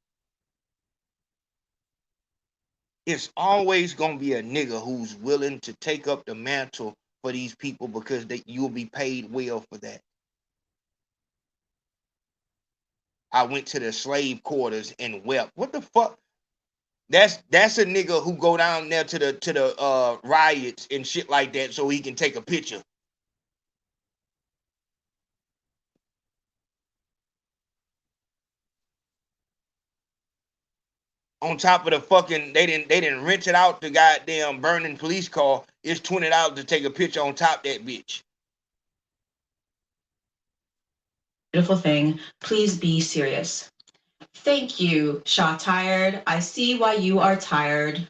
It's always gonna be a nigga who's willing to take up the mantle for these people because you'll be paid well for that. I went to the slave quarters and wept. What the fuck? That's a nigga who go down there to the riots and shit like that so he can take a picture. On top of the fucking, they didn't rent it out the goddamn burning police car. It's $20 to take a picture on top of that bitch. Beautiful thing. Please be serious. Thank you, Shaw Tired. I see why you are tired.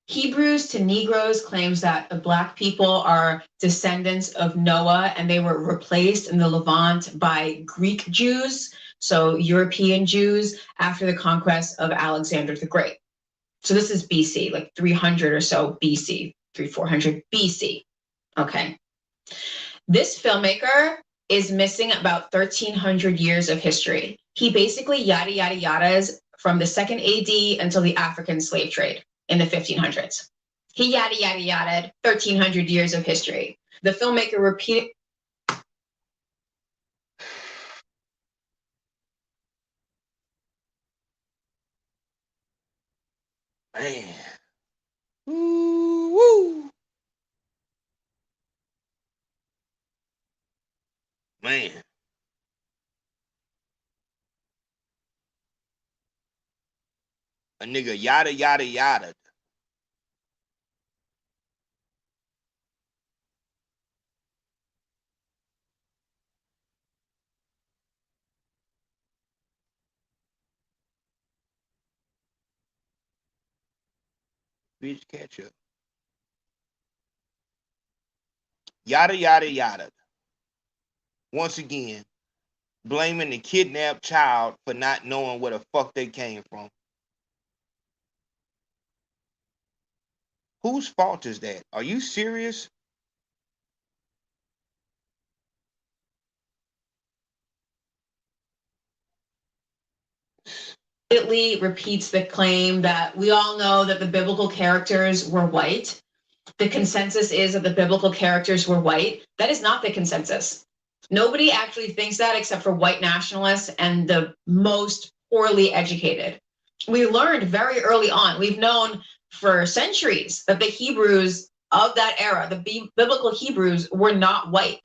Hebrews to Negroes claims that the Black people are descendants of Noah and they were replaced in the Levant by Greek Jews, so European Jews, after the conquest of Alexander the Great. So this is BC, like 300 or so BC, 400 BC. Okay. This filmmaker is missing about 1,300 years of history. He basically yada, yada, yadas from the 2nd AD until the African slave trade in the 1500s. He yada, yada, yada, 1,300 years of history. The filmmaker repeated. Man. Woo, woo. Man. A nigga yada yada yada. Bitch catch up. Yada yada yada. Once again, blaming the kidnapped child for not knowing where the fuck they came from. Whose fault is that? Are you serious? It repeats the claim that we all know that the biblical characters were white. The consensus is that the biblical characters were white. That is not the consensus. Nobody actually thinks that except for white nationalists and the most poorly educated. We learned very early on, we've known for centuries that the Hebrews of that era, the biblical Hebrews, were not white.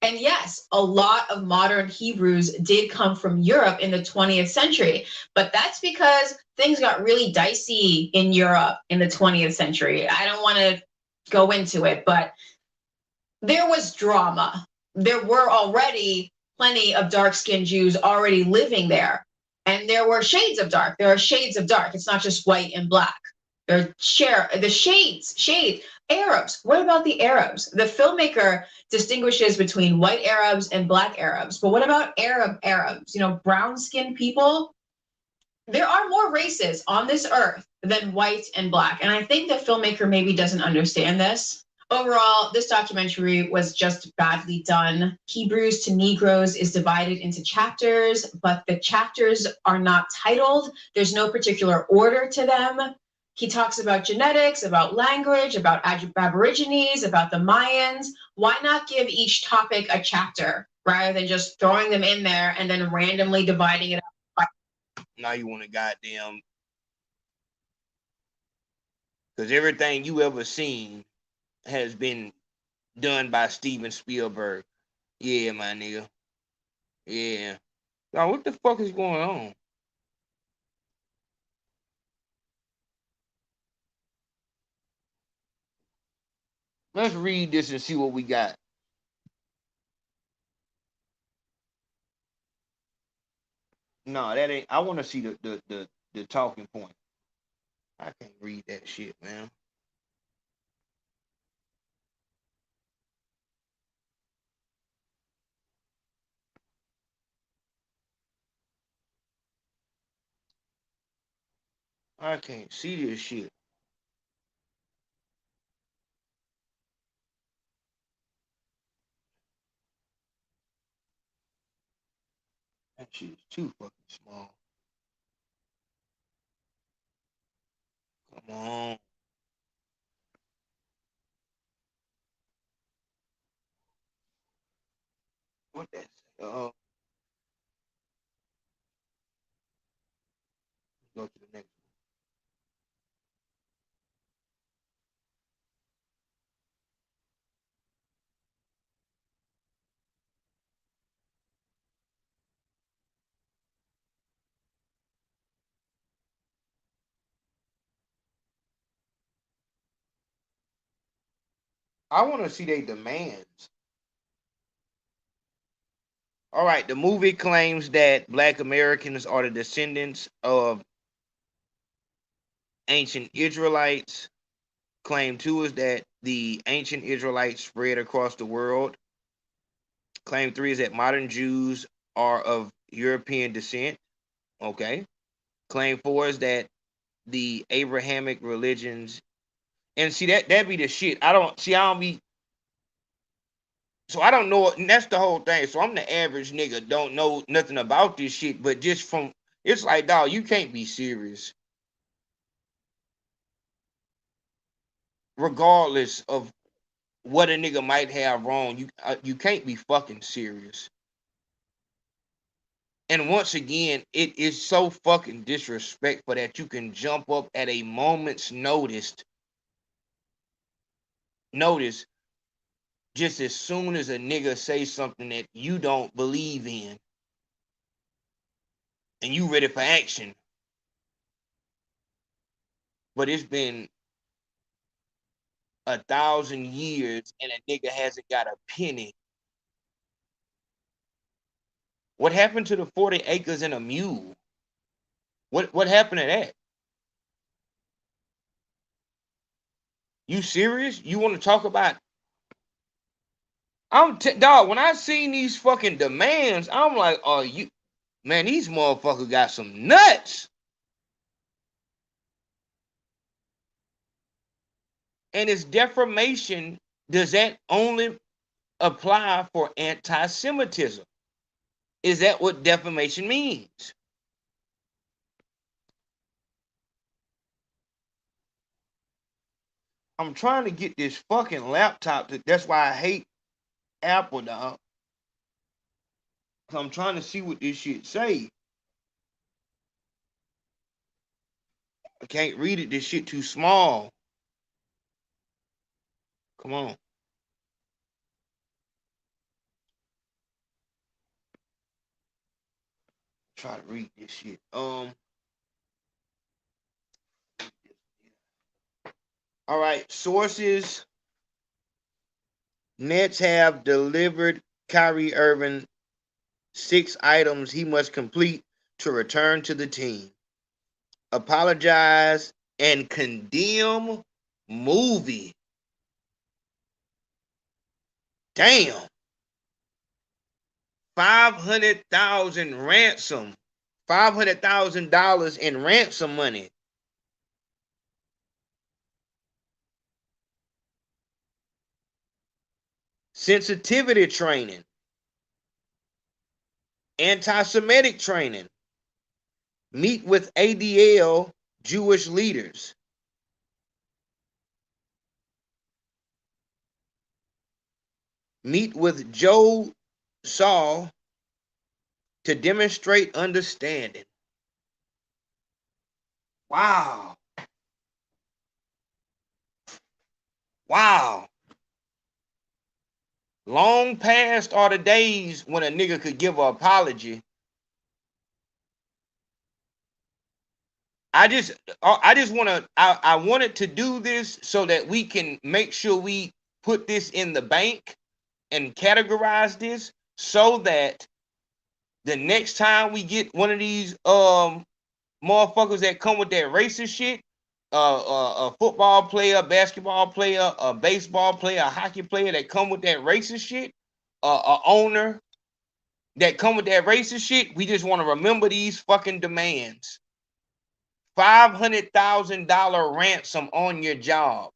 And yes, a lot of modern Hebrews did come from Europe in the 20th century, but that's because things got really dicey in Europe in the 20th century. I don't want to go into it, but there was drama. There were already plenty of dark-skinned Jews already living there. And there were shades of dark. There are shades of dark. It's not just white and black. There are the shades. Arabs. What about the Arabs? The filmmaker distinguishes between white Arabs and black Arabs. But what about Arabs? You know, brown-skinned people? There are more races on this earth than white and black. And I think the filmmaker maybe doesn't understand this. Overall, this documentary was just badly done. Hebrews to Negroes is divided into chapters, but the chapters are not titled. There's no particular order to them. He talks about genetics, about language, about Aborigines, about the Mayans. Why not give each topic a chapter rather than just throwing them in there and then randomly dividing it up? Now you want to goddamn. Because everything you ever seen has been done by Steven Spielberg. Yeah, my nigga. Yeah. Now, what the fuck is going on? Let's read this and see what we got. No, that ain't. I want to see the talking point. I can't read that shit, man. I can't see this shit. That shit is too fucking small. Come on. What that? Go to the next one. I want to see their demands. All right, the movie claims that Black Americans are the descendants of ancient Israelites. Claim two is that the ancient Israelites spread across the world. Claim three is that modern Jews are of European descent. Okay. Claim four is that the Abrahamic religions, and see that be the shit. I don't be. So I don't know, and that's the whole thing. So I'm the average nigga, don't know nothing about this shit, but just from it's like, dog, you can't be serious. Regardless of what a nigga might have wrong, you can't be fucking serious. And once again, it is so fucking disrespectful that you can jump up at a moment's notice just as soon as a nigga say something that you don't believe in and you ready for action. But it's been 1,000 years and a nigga hasn't got a penny. What happened to the 40 acres and a mule? What happened to that? You serious? You want to talk about? Dog, when I seen these fucking demands, I'm like, oh, man, these motherfuckers got some nuts. And it's defamation. Does that only apply for anti-Semitism? Is that what defamation means? I'm trying to get this fucking laptop. That's why I hate Apple, dog. I'm trying to see what this shit say. I can't read it. This shit too small. Come on. Try to read this shit. All right. Sources. Nets have delivered Kyrie Irving 6 items he must complete to return to the team. Apologize and condemn movie. Damn. 500,000 ransom. $500,000 in ransom money. Sensitivity training. Anti-Semitic training. Meet with ADL Jewish leaders. Meet with Joe Saul to demonstrate understanding. Wow. Wow. Long past are the days when a nigga could give an apology. I wanted to do this so that we can make sure we put this in the bank and categorize this so that the next time we get one of these motherfuckers that come with that racist shit, a football player, basketball player, a baseball player, a hockey player that come with that racist shit, a owner that come with that racist shit, we just want to remember these fucking demands. $500,000 ransom on your job.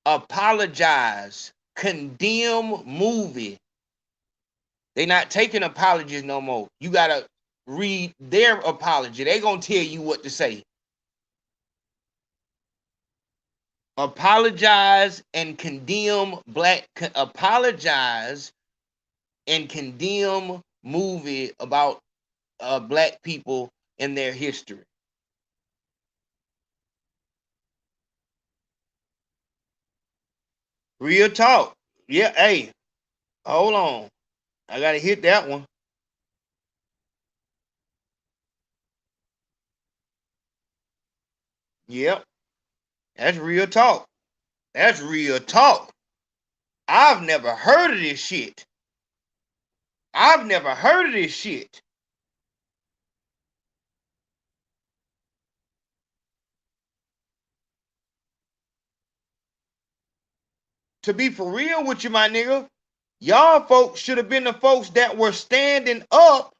Apologize. Condemn movie. They're not taking apologies no more. You gotta read their apology. They're gonna tell you what to say. Apologize and condemn apologize and condemn movie about black people and their history. Real talk. Yeah, hey, hold on. I gotta hit that one. Yep. That's real talk. That's real talk. I've never heard of this shit. I've never heard of this shit. To be for real with you, my nigga, y'all folks should have been the folks that were standing up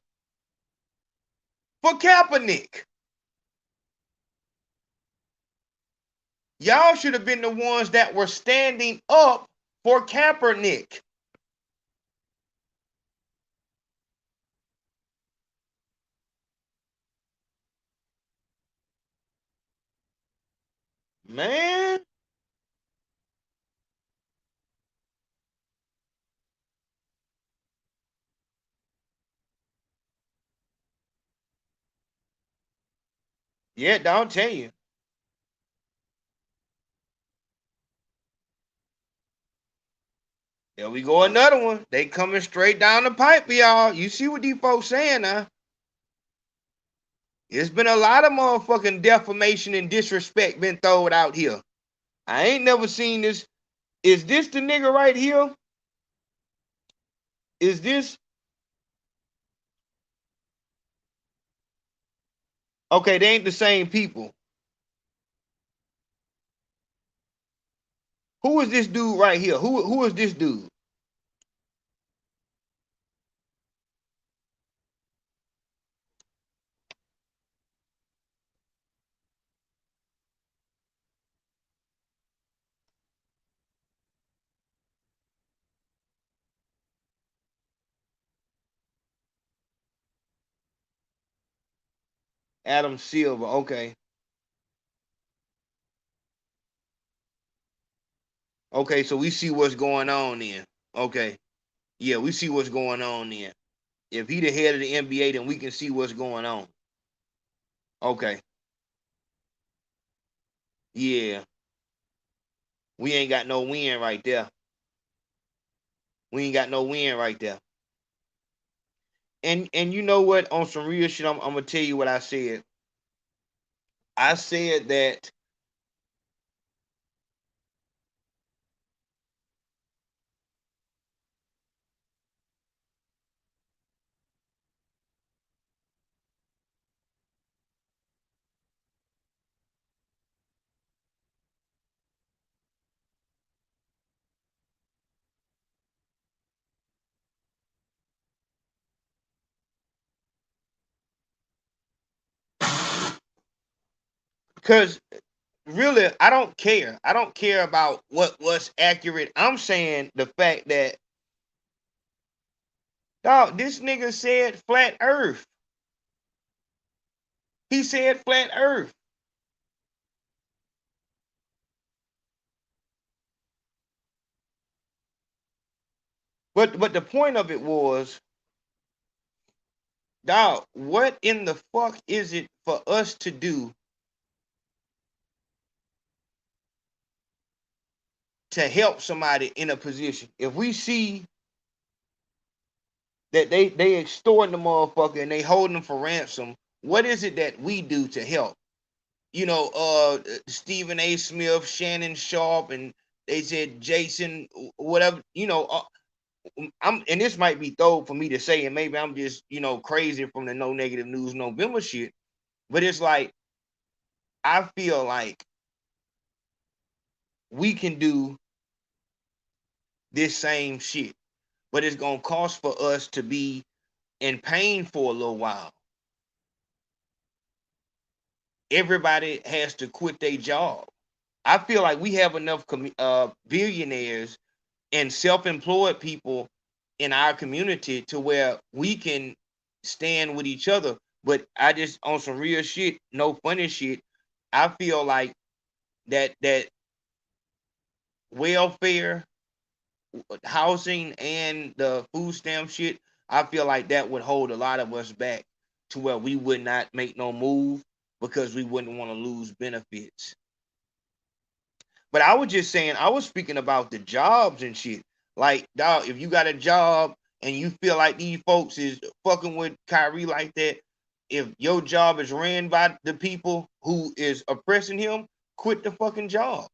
for Kaepernick. Y'all should have been the ones that were standing up for Kaepernick. Man. Yeah, don't tell you. There we go, another one. They coming straight down the pipe, y'all. You see what these folks saying now? It's been a lot of motherfucking defamation and disrespect been thrown out here. I ain't never seen this. Is this the nigga right here? Is this? Okay, they ain't the same people. Who is this dude right here? Who is this dude? Adam Silver. Okay. Okay, so we see what's going on then. Okay. Yeah, we see what's going on then. If he the head of the NBA, then we can see what's going on. Okay. Yeah. We ain't got no win right there. We ain't got no win right there. And you know what? On some real shit, I'm gonna tell you what I said. I said that because really, I don't care. I don't care about what's accurate. I'm saying the fact that dog, this nigga said flat Earth. He said flat Earth. But the point of it was, dog, what in the fuck is it for us to do to help somebody in a position? If we see that they extorting the motherfucker and they holding them for ransom, what is it that we do to help? You know, Stephen A. Smith, Shannon Sharp, and they said Jason, whatever, you know, and this might be thrown for me to say, and maybe I'm just, you know, crazy from the No Negative News November shit, but it's like, I feel like we can do this same shit, but it's gonna cost for us to be in pain for a little while. Everybody has to quit their job. I feel like we have enough billionaires and self-employed people in our community to where we can stand with each other. But I just, on some real shit, no funny shit, I feel like that welfare, housing, and the food stamp shit, I feel like that would hold a lot of us back to where we would not make no move because we wouldn't want to lose benefits. But I was just saying, I was speaking about the jobs and shit. Like, dog, if you got a job and you feel like these folks is fucking with Kyrie like that, if your job is ran by the people who is oppressing him, quit the fucking job.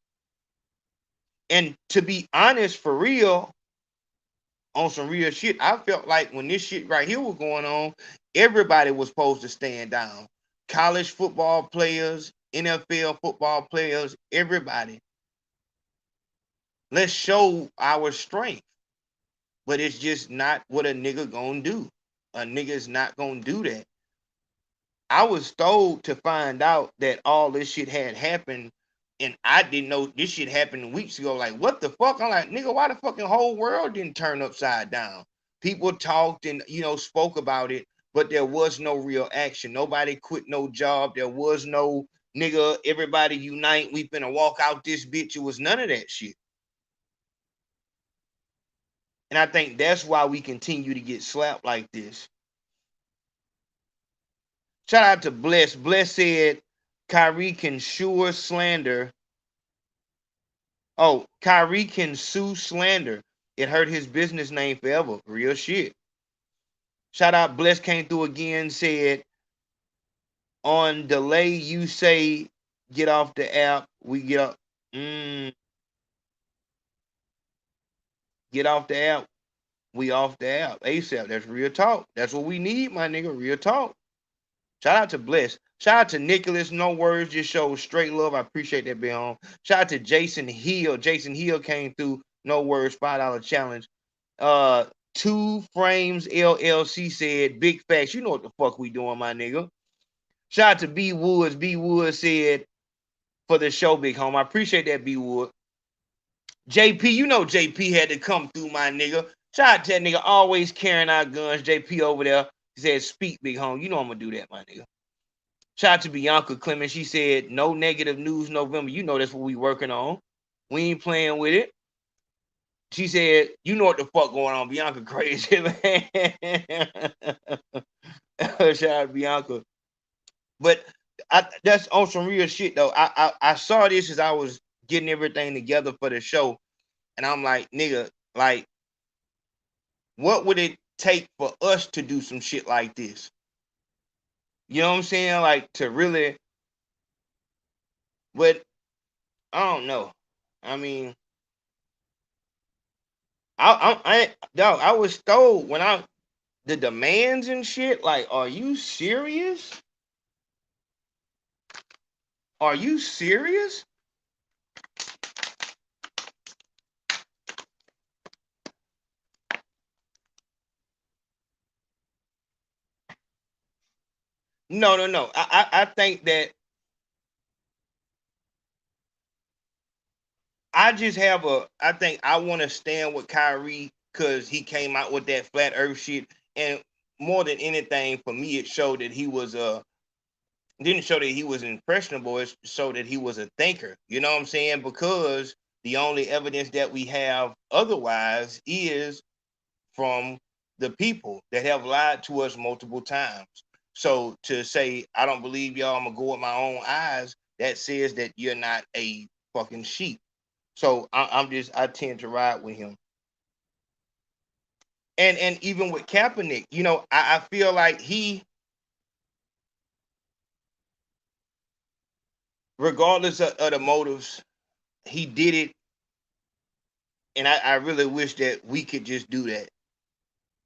And to be honest, for real, on some real shit, I felt like when this shit right here was going on, everybody was supposed to stand down. College football players, NFL football players, everybody. Let's show our strength. But it's just not what a nigga gonna do. A nigga is not gonna do that. I was told to find out that all this shit had happened, and I didn't know this shit happened weeks ago. Like, what the fuck? I'm like, nigga, why the fucking whole world didn't turn upside down? People talked and, you know, spoke about it, but there was no real action. Nobody quit no job. There was no nigga, everybody unite. We finna walk out this bitch. It was none of that shit. And I think that's why we continue to get slapped like this. Shout out to Bless. Bless said, Kyrie can sue slander. Oh, Kyrie can sue slander. It hurt his business name forever. Real shit. Shout out, Bless came through again, said, on delay, you say, get off the app. We get up. Get off the app. We off the app. ASAP. That's real talk. That's what we need, my nigga. Real talk. Shout out to Bless. Shout out to Nicholas. No words, just shows straight love. I appreciate that being on. Shout out to Jason Hill. Jason Hill came through. No words, $5 challenge. 2 Frames LLC said, big facts. You know what the fuck we doing, my nigga. Shout out to B Woods. B Woods said, for the show, big home. I appreciate that, B Wood. JP, you know JP had to come through, my nigga. Shout out to that nigga, always carrying our guns. JP over there. He said, speak, big home. You know I'm going to do that, my nigga. Shout out to Bianca Clemens. She said, no negative news November. You know that's what we working on. We ain't playing with it. She said, you know what the fuck going on. Bianca crazy, man. Shout out to Bianca. But that's on some real shit, though. I saw this as I was getting everything together for the show. And I'm like, nigga, like, what would it take for us to do some shit like this? You know what I'm saying? Like, to really, but I don't know. I mean, I was told when the demands and shit, like, are you serious? Are you serious? No. I think that I just have I think I want to stand with Kyrie because he came out with that flat earth shit. And more than anything, for me, it showed that he was didn't show that he was impressionable. It showed that he was a thinker. You know what I'm saying? Because the only evidence that we have otherwise is from the people that have lied to us multiple times. So to say, I don't believe y'all, I'm going to go with my own eyes, that says that you're not a fucking sheep. So I tend to ride with him. And even with Kaepernick, you know, I feel like he, regardless of the motives, he did it. And I really wish that we could just do that.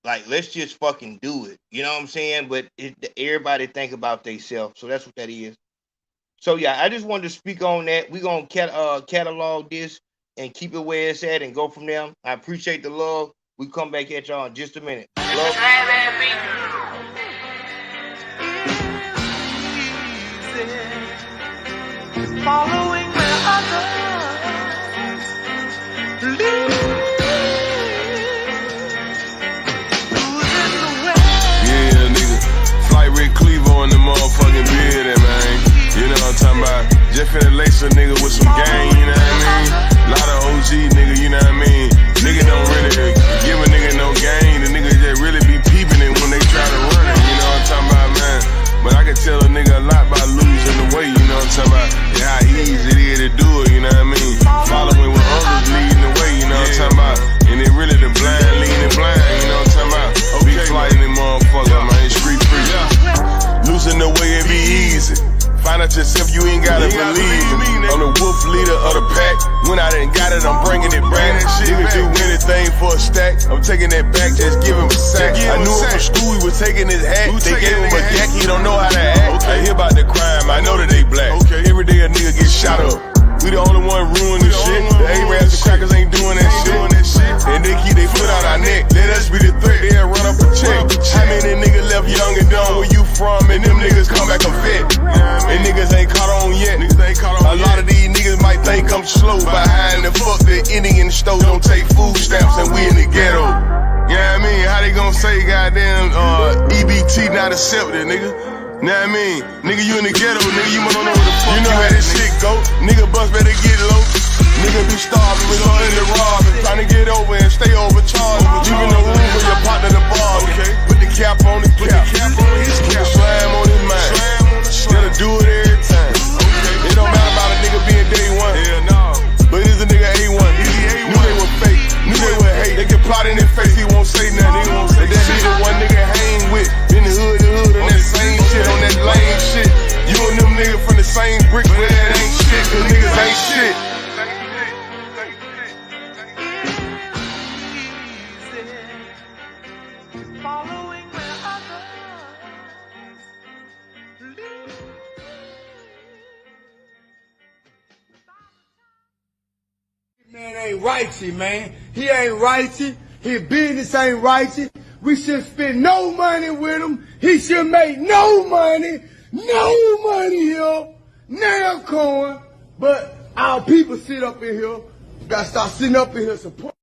Like, let's just fucking do it. You know what I'm saying? But everybody think about themselves. So that's what that is. So, yeah, I just wanted to speak on that. We're going to catalog this and keep it where it's at and go from there. I appreciate the love. We come back at y'all in just a minute. Love. Following where others lead. Yeah, nigga. Flight Rick Cleaver in the motherfucking beard, man. You know what I'm talking about? Just finna lace a nigga with some gang, you know what I mean? Lot of OG nigga, you know what I mean? Nigga don't really give a nigga no game. The niggas that really be peeping it when they try to run it, you know what I'm talking about, man? But I can tell a nigga a lot by losing the way, you know what I'm talking about? And how easy it is to do it, you know what I mean? Following when others leading the way, you know what I'm talking about? And it really the blind leading blind, you know what I'm talking about? Big flight in the motherfucker, man, street free. Losing the way it be easy. Find out yourself, you ain't gotta believe it. I'm the wolf leader of the pack. When I done got it, I'm bringing it back. Nigga do anything for a stack. I'm taking that back, just give him a sack. I knew him from school, he was taking his hat. They gave him a yak, he don't know how to act. I hear about the crime, I know that they black. Every day a nigga get shot up. We the only one ruining this shit. The A-Rats and crackers ain't doing that shit. And they keep their foot out our neck. Let us be the threat, they'll run up a check. How many niggas left young and dumb? Where you from? And them niggas come back a vet. And niggas ain't caught on yet. A lot of these niggas might think I'm slow behind the fuck the Indian stove. Don't take food stamps and we in the ghetto. Yeah, I mean, how they gonna say goddamn EBT not accepted, nigga? Know what I mean? Nigga, you in the ghetto, nigga, you don't know what the fuck you know how this shit go. Nigga, bust better get low. Nigga be starving with all in the robbing. Trying to get over and stay overcharged. Even the room for your partner to bargain. Put the cap on his cap. Put the slime on his mind. Gotta do it every time. Man ain't righteous, man. He ain't righteous. His business ain't righteous. We should spend no money with him. He should make no money here. Now coin. But our people sit up in here. Gotta start sitting up in here support.